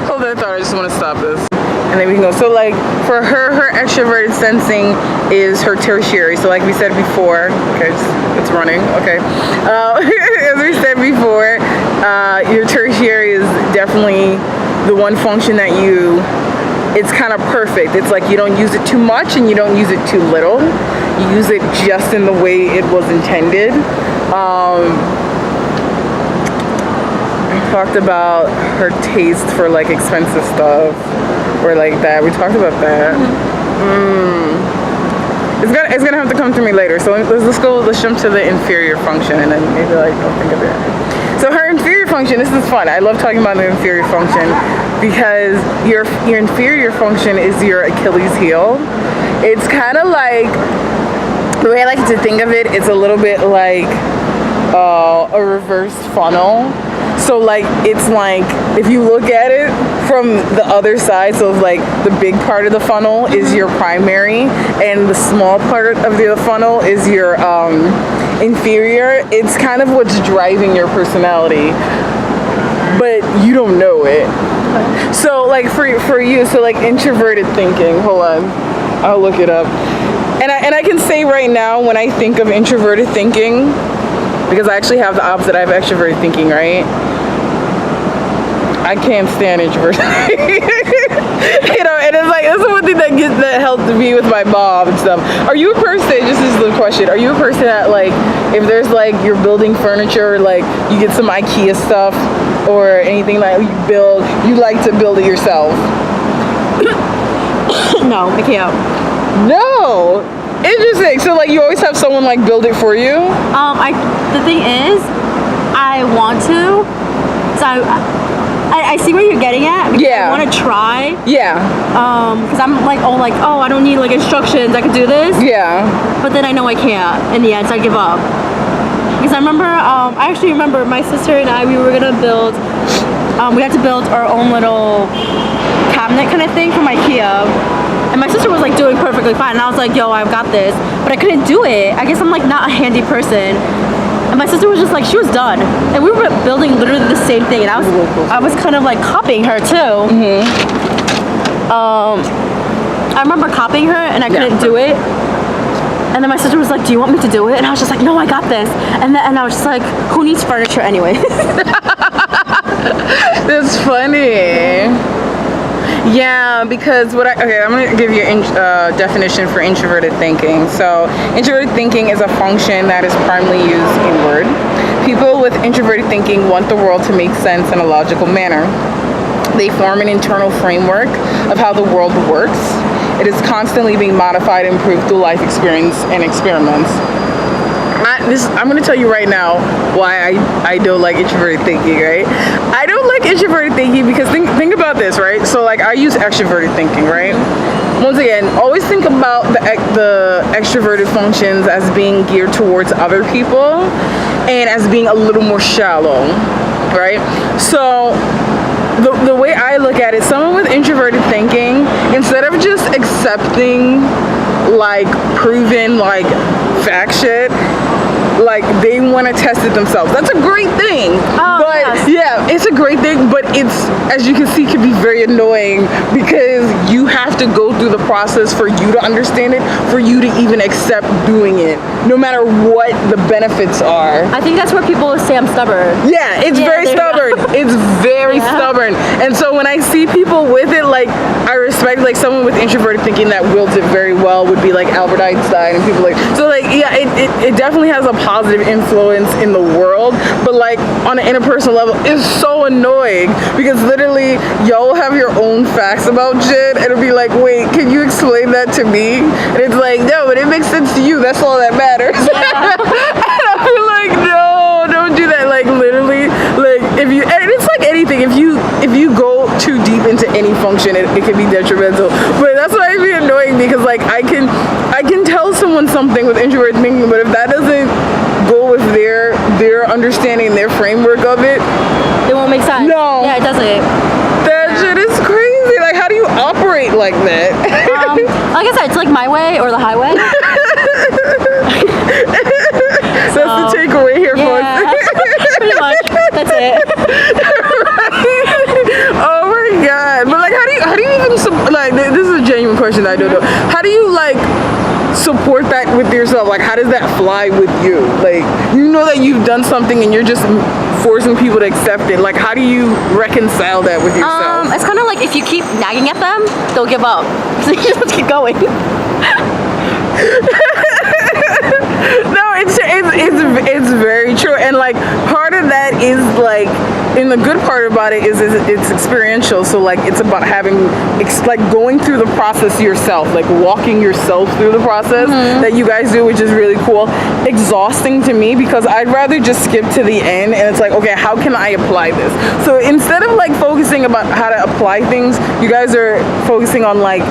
Hold on, I just want to stop this. And then we can go. So like for her extroverted sensing is her tertiary. So like we said before, okay, it's running, okay. As we said before, your tertiary is definitely the one function that it's kind of perfect. It's like you don't use it too much and you don't use it too little. You use it just in the way it was intended. We talked about her taste for like expensive stuff or like that. We talked about that. It's gonna have to come to me later. So let's jump to the inferior function and then maybe like I'll think of it. So her inferior function, this is fun. I love talking about the inferior function because your inferior function is your Achilles heel. It's kind of like, the way I like to think of it, it's a little bit like a reverse funnel. So like, it's like, if you look at it from the other side, so like the big part of the funnel is your primary and the small part of the funnel is your inferior. It's kind of what's driving your personality, but you don't know it. So like for you, so like introverted thinking, hold on, I'll look it up. And I can say right now, when I think of introverted thinking, because I actually have the opposite, I have extroverted thinking, right? I can't stand introverted. You know, and it's like, this is one thing that helped me with my mom and stuff. Are you a person, just as the question, are you a person that like, if there's like, you're building furniture, like you get some IKEA stuff or anything like you like to build it yourself? No, I can't. No. Interesting. So like you always have someone like build it for you? The thing is, I want to. So I see where you're getting at. Yeah. I want to try. Yeah. Because I'm like, oh, I don't need like instructions. I can do this. Yeah. But then I know I can't in the end, so I give up. Because I remember, I actually remember my sister and I, we were gonna build. We had to build our own little cabinet kind of thing from IKEA. And my sister was like doing perfectly fine, and I was like, yo, I've got this, but I couldn't do it. I guess I'm like not a handy person. And my sister was just like, she was done, and we were building literally the same thing, and I was kind of like copying her too. I remember copying her, and I couldn't do it. And then my sister was like, do you want me to do it? And I was just like, no, I got this. And I was just like, who needs furniture anyway? That's funny. Yeah, because I'm going to give you a definition for introverted thinking. So, introverted thinking is a function that is primarily used inward. People with introverted thinking want the world to make sense in a logical manner. They form an internal framework of how the world works. It is constantly being modified and improved through life experience and experiments. I'm going to tell you right now why I don't like introverted thinking, right? I don't like introverted thinking because think about this, right? So like I use extroverted thinking, right? Once again, always think about the extroverted functions as being geared towards other people and as being a little more shallow, right? So the way I look at it, someone with introverted thinking, instead of just accepting like proven like fact shit, like they want to test it themselves. That's a great thing. But yeah, it's a great thing, but it's, as you can see, can be very annoying because you have to go through the process for you to understand it, for you to even accept doing it, no matter what the benefits are. I think that's where people say I'm stubborn. Yeah, it's very stubborn. It's very stubborn. And so when I see people with it, like I respect like someone with introverted thinking that wields it very well would be like Albert Einstein and people like, so like, yeah, it definitely has a positive influence in the world, but like on an interpersonal level, it's so annoying because literally y'all will have your own facts about shit and it'll be like, wait, can you explain that to me? And it's like, no, but it makes sense to you. That's all that matters. Yeah. And I feel like, no, don't do that. Like literally, like if you, and it's like anything, if you go too deep into any function, it can be detrimental. But that's why it's annoying because like I can tell someone something with introverted thinking, but if that doesn't go with their understanding, their framework of it won't make sense. No. Yeah, it doesn't. That shit is crazy. Like, how do you operate like that? Like I said, it's like my way or the highway. That's the takeaway here, folks. Pretty much. That's it. Right? Oh my god. But like, how do you even like? This is a genuine question that I don't know. How do you like support that with yourself? Like, how does that fly with you? Like, you know that you've done something and you're just forcing people to accept it. Like, how do you reconcile that with yourself? It's kind of like if you keep nagging at them, they'll give up. So you just keep going. No, it's very true, and like part of that is like, and the good part about it is it's experiential. So like it's about like going through the process yourself, like walking yourself through the process that you guys do, which is really cool. Exhausting to me because I'd rather just skip to the end and it's like, okay, how can I apply this? So instead of like focusing about how to apply things, you guys are focusing on like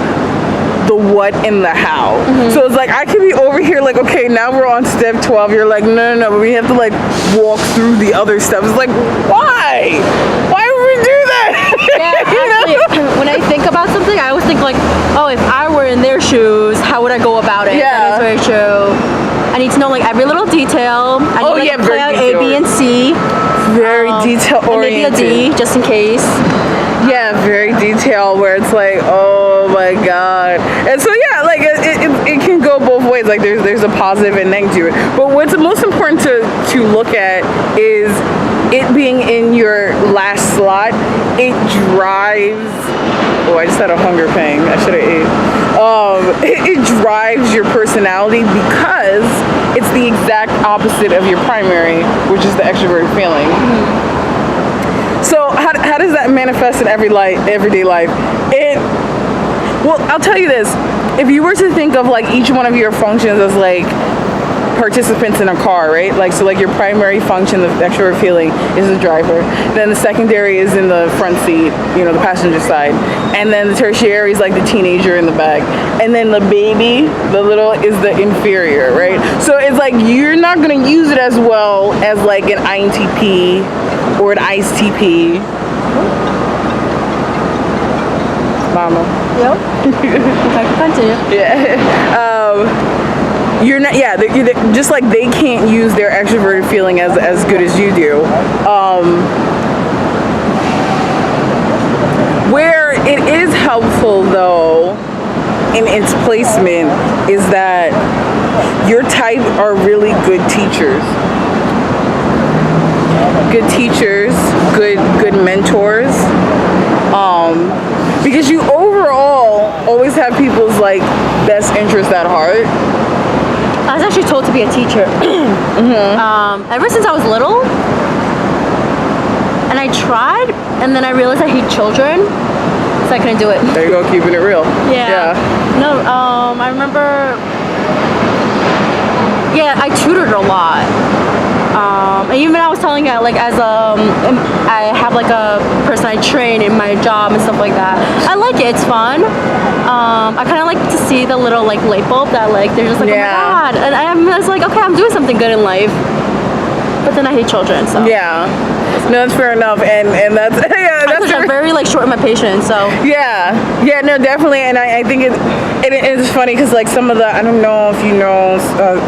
the what and the how. So it's like I could be over here like, okay, now we're on step 12. You're like, no, but we have to like walk through the other steps. It's like, why would we do that? Yeah, actually, when I think about something, I always think like, oh, if I were in their shoes, how would I go about it? Yeah, that is very true. I need to know like every little detail. I need to play out A, B, and C. Very detail oriented. And maybe a D, just in case. Yeah, very detailed where it's like, oh my god. And so yeah, like it can go both ways. Like there's a positive and negative to it. But what's most important to look at is it being in your last slot. It drives. Oh, I just had a hunger pang. I should have ate. It drives your personality because it's the exact opposite of your primary, which is the extroverted feeling. So how does that manifest in everyday life? Well, I'll tell you this. If you were to think of like each one of your functions as like participants in a car, right? Like, so like your primary function, the extrovert feeling, is the driver. Then the secondary is in the front seat, the passenger side. And then the tertiary is like the teenager in the back. And then the baby, the little, is the inferior, right? So it's like you're not going to use it as well as like an INTP or an ISTP. Mama. Yep. Okay, continue. Yeah. You're not. Yeah. Just like they can't use their extroverted feeling as good as you do. Where it is helpful though, in its placement, is that your type are really good teachers. Good teachers, good mentors. Because you overall always have people's like best interest at heart. I was actually told to be a teacher. Ever since I was little. And I tried, and then I realized I hate children, so I couldn't do it. There you go, keeping it real. Yeah. No, I remember, yeah, I tutored a lot. And even I was telling you, like, as I have like a person I train in my job and stuff like that. I like it, it's fun. I kind of like to see the little like light bulb that like, they're just like, oh my God. And I'm just like, okay, I'm doing something good in life. But then I hate children, so. Yeah. No, that's fair enough, and that's I'm very like short in my patience, so. Yeah, no, definitely, and I think it's funny because like some of the, I don't know if you know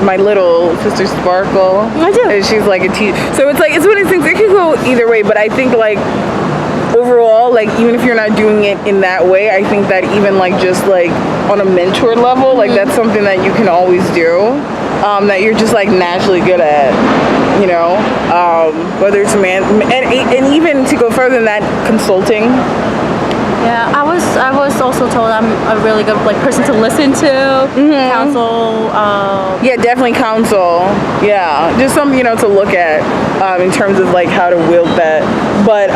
my little sister Sparkle. I do. And she's like a teacher, so it's like it's one of these things. It can go either way, but I think like overall, like even if you're not doing it in that way, I think that even like just like on a mentor level, like that's something that you can always do. That you're just like naturally good at, you know, whether it's and even to go further than that, consulting. Yeah, I was also told I'm a really good like person to listen to, counsel. Yeah, definitely counsel. Yeah, just something to look at in terms of like how to wield that. But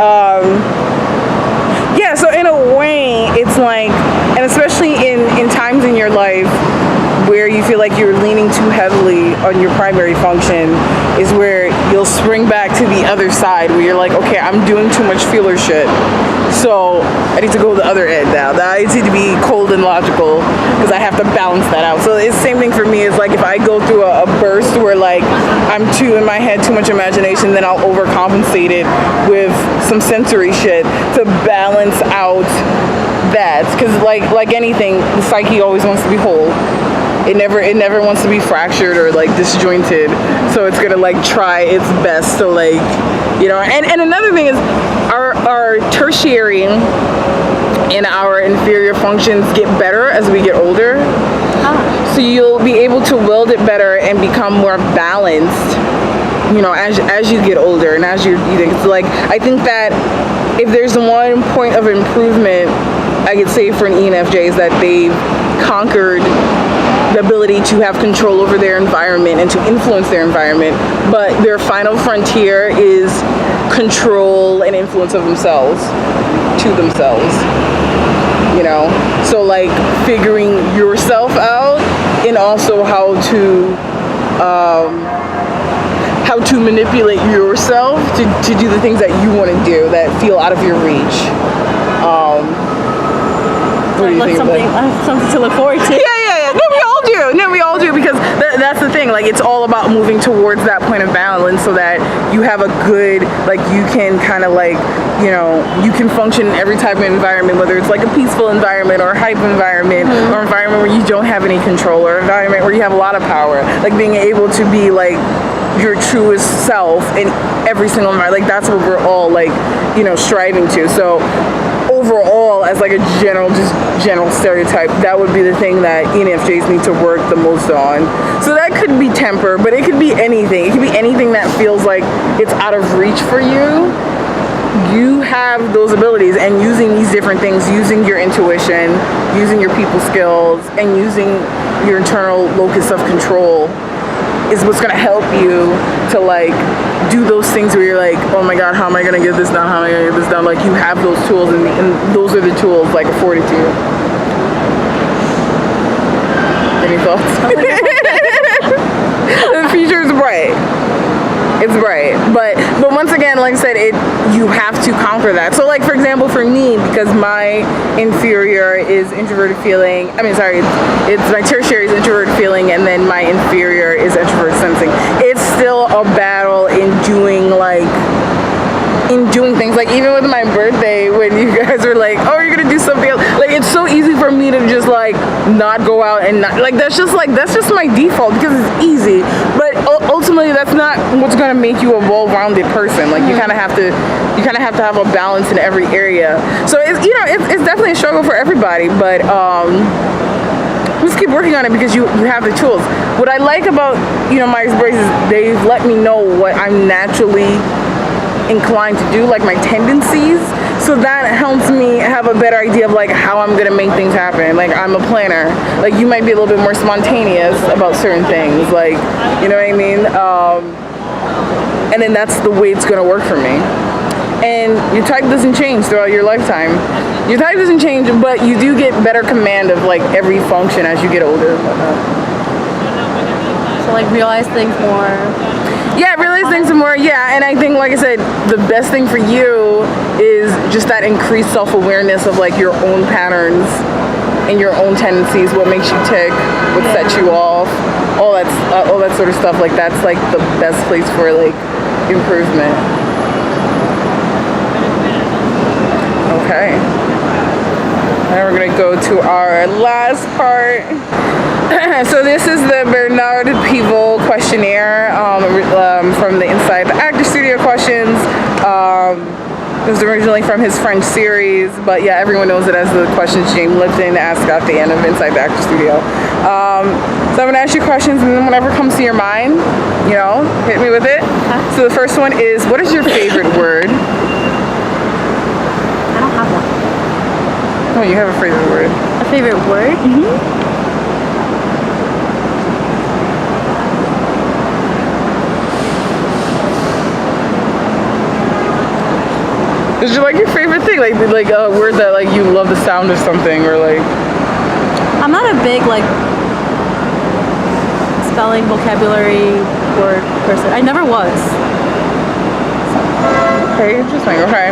yeah, so in a way, it's like, and especially in times in your life where you feel like you're leaning too heavily on your primary function, is where you'll spring back to the other side where you're like, okay, I'm doing too much feeler shit, so I need to go the other end now. I need to be cold and logical because I have to balance that out. So it's the same thing for me. Is like if I go through a burst where like I'm too in my head, too much imagination, then I'll overcompensate it with some sensory shit to balance out that. Because like anything, the psyche always wants to be whole. It never wants to be fractured or like disjointed. So it's gonna like try its best to like, and another thing is our tertiary and our inferior functions get better as we get older. So you'll be able to wield it better and become more balanced, as you get older and as you think. So like I think that if there's one point of improvement I could say for an ENFJ is that they've conquered the ability to have control over their environment and to influence their environment, but their final frontier is control and influence of themselves to themselves. So like figuring yourself out and also how to manipulate yourself to do the things that you want to do that feel out of your reach. What do you think? Something to look forward to. Yeah. No, we all do because that's the thing. Like it's all about moving towards that point of balance so that you have a good, like you can kind of like, you can function in every type of environment, whether it's like a peaceful environment or a hype environment or environment where you don't have any control or environment where you have a lot of power. Like being able to be like your truest self in every single environment. Like that's what we're all like, striving to. So overall, as like a general stereotype, that would be the thing that ENFJs need to work the most on. So that could be temper, but it could be anything. It could be anything that feels like it's out of reach for you. You have those abilities, and using these different things, using your intuition, using your people skills, and using your internal locus of control is what's going to help you to like do those things where you're like, oh my God, how am I going to get this done? How am I going to get this done? Like you have those tools, and those are the tools like afforded to you. Any thoughts? The future is bright. It's bright, but once again, like I said, you have to conquer that. So like for example, for me, because my inferior is introverted feeling, it's my tertiary is introverted feeling, and then my inferior is introvert sensing. It's still a battle in doing things, like even with my birthday when you guys were like, oh, you're gonna do something else, like it's not go out and not, like that's just my default because it's easy. But ultimately, that's not what's gonna make you a well-rounded person. Like you kind of have to have a balance in every area. So it's definitely a struggle for everybody. But just keep working on it because you have the tools. What I like about my experience is they've let me know what I'm naturally inclined to do, like my tendencies. So that helps me have a better idea of like how I'm gonna make things happen. Like I'm a planner. Like you might be a little bit more spontaneous about certain things. Like you know what I mean? And then that's the way it's gonna work for me. And your type doesn't change throughout your lifetime. Your type doesn't change, but you do get better command of like every function as you get older. So like realize things more. Yeah, realize things more. Yeah, and I think, like I said, the best thing for you is just that increased self-awareness of like your own patterns and your own tendencies, what makes you tick, what sets you off, all that sort of stuff. Like that's like the best place for like improvement. Okay. Now we're gonna go to our last part. So this is the Bernard Pivot questionnaire from the Inside the Actor Studio questions. It was originally from his French series, but yeah, everyone knows it as the questions James Lipton asked at the end of Inside the Actor Studio. So I'm gonna ask you questions, and then whatever comes to your mind, hit me with it. So the first one is, what is your favorite word? I don't have one. Oh, you have a favorite word. A favorite word? Mm-hmm. Is it like your favorite thing? Like a word that like you love the sound of something, or like? I'm not a big like spelling vocabulary word person. I never was. Okay, interesting. Okay.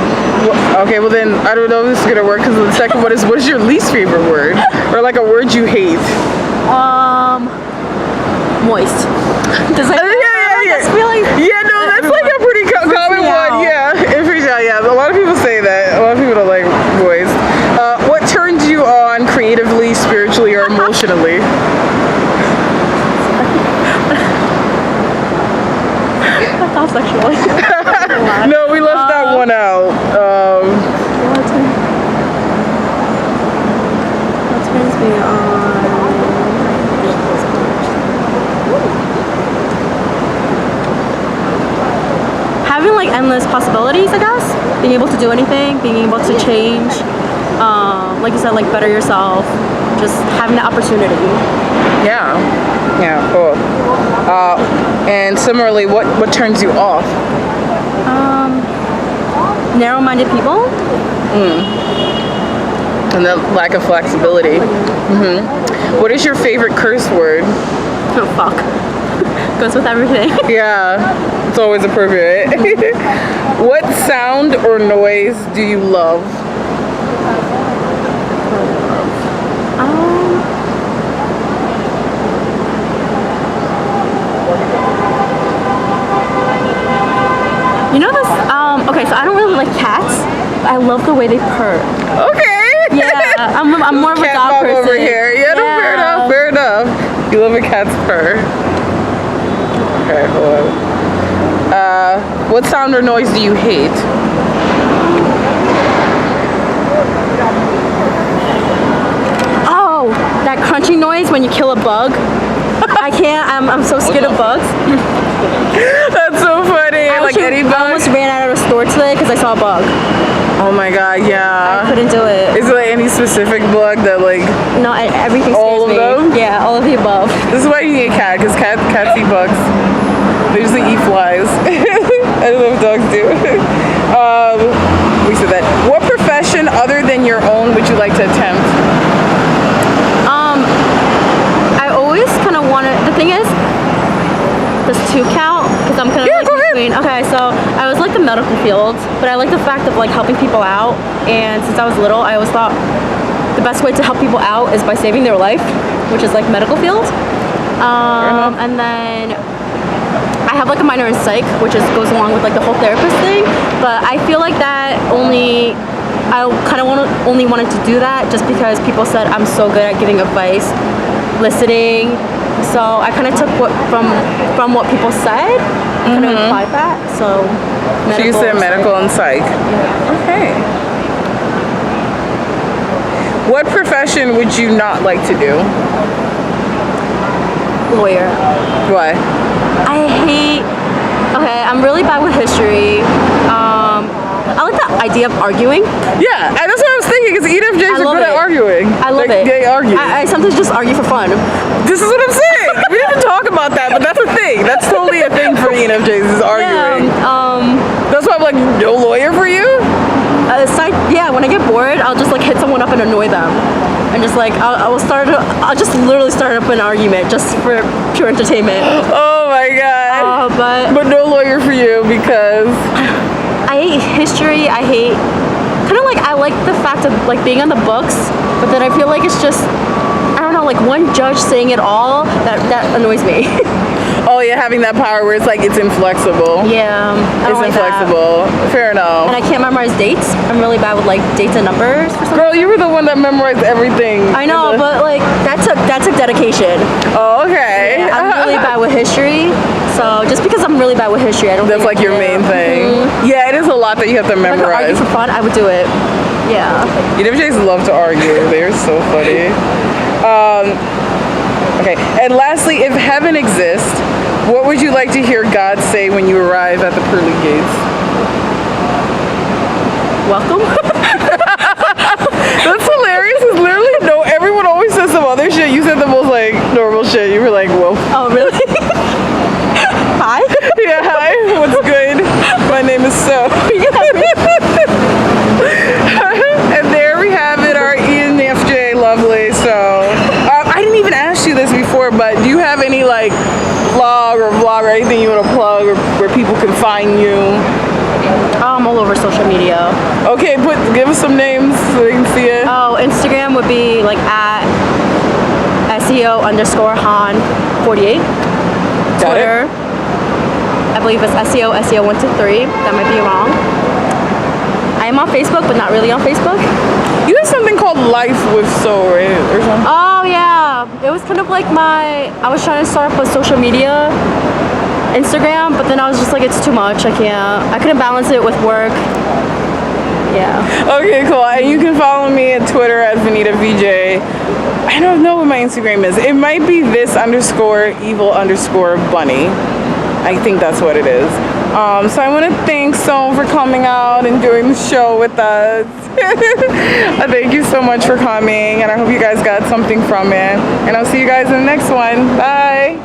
Well, then I don't know if this is gonna work because the second one is, what is your least favorite word, or like a word you hate? Moist. Does that? Yeah. Really? Yeah, no, that's like a pretty common one. Yeah, yeah. A lot of people say that. A lot of people don't like moist. What turns you on creatively, spiritually, or emotionally? Not sexually. No, we left that one out. What turns me on? Having like endless possibilities, I guess. Being able to do anything, being able to change. Like you said, like better yourself. Just having the opportunity. Yeah, cool. And similarly, what turns you off? Narrow-minded people. And the lack of flexibility. What is your favorite curse word? Oh, fuck. Goes with everything. Yeah, it's always appropriate. What sound or noise do you love? This, okay, so I don't really like cats, but I love the way they purr. Okay. Yeah, I'm more of a cat dog person. over here. Yeah, no, fair enough. You love a cat's purr. Okay, hold on. What sound or noise do you hate? Oh, that crunching noise when you kill a bug. I can't. I'm so scared of bugs. That's so funny. Like any bug. I almost ran out of a store today because I saw a bug. Oh my god, yeah. I couldn't do it. Is it like any specific bug that like? No, everything scares all of me. them? Yeah, all of the above. This is why you need a cat, because cats eat bugs. They usually eat flies. I don't know if dogs do. We said that. What profession other than your own would you like to attempt? I always kind of wanted. The thing is, does 2 count? Because I'm kind of like between. Okay, so I was like the medical field, but I like the fact of like helping people out. And since I was little, I always thought the best way to help people out is by saving their life, which is like medical field. And then I have like a minor in psych, which goes along with like the whole therapist thing. But I feel like that only I kind of only wanted to do that just because people said I'm so good at giving advice, listening. So I kind of took from what people said, kind of applied that. So you said medical and psych. Yeah. Okay. What profession would you not like to do? Lawyer. Why? Okay, I'm really bad with history. I like the idea of arguing. Yeah, that's what I was thinking, because ENFJs are good at arguing. I love it. They argue. I sometimes just argue for fun. This is what I'm saying. We didn't talk about that, but that's a thing. That's totally a thing for ENFJs, is arguing. That's why I'm like, no lawyer for you? When I get bored, I'll just like hit someone up and annoy them. And just like, I'll just literally start up an argument just for pure entertainment. Oh my God. But no lawyer for you because... I hate history. I like the fact of like being on the books, but then I feel like it's just, I don't know, like one judge saying it all, that annoys me. Oh yeah, having that power where it's like it's inflexible. Yeah, it's inflexible. Fair enough. And I can't memorize dates. I'm really bad with like dates and numbers. Girl, you were the one that memorized everything. I know, but like that took dedication. Oh, okay. Yeah, I'm really bad with history. So just because I'm really bad with history, I don't. That's like your main thing. Yeah, it is a lot that you have to memorize. If I could argue for fun, I would do it. Yeah. ENFJs love to argue. They're so funny. Okay, and lastly, if heaven exists, what would you like to hear God say when you arrive at the pearly gates? Welcome. That's hilarious. It's literally everyone always says some other shit. You said the most like normal shit. You were like, whoa. Oh, really? Hi. Yeah, hi. What's good? My name is So. And there we have it, our ENFJ lovely. So, I didn't even ask you this before, but do you have any like vlog or anything you want to plug or where people can find you? I'm all over social media. Okay, give us some names so they can see it. Oh, Instagram would be like at SEO_Han48. Twitter, I believe it's SEO123. That might be wrong. I am on Facebook, but not really on Facebook. You have something called Life with Soul, right? Or something? Oh yeah, it was kind of like I was trying to start up a social media Instagram, but then I was just like, it's too much. I couldn't balance it with work. Yeah. Okay, cool. And you can follow me at Twitter at VanitaVJ. I don't know what my Instagram is. It might be this_evil_bunny. I think that's what it is. So I want to thank So for coming out and doing the show with us. Thank you so much for coming, and I hope you guys got something from it. And I'll see you guys in the next one. Bye.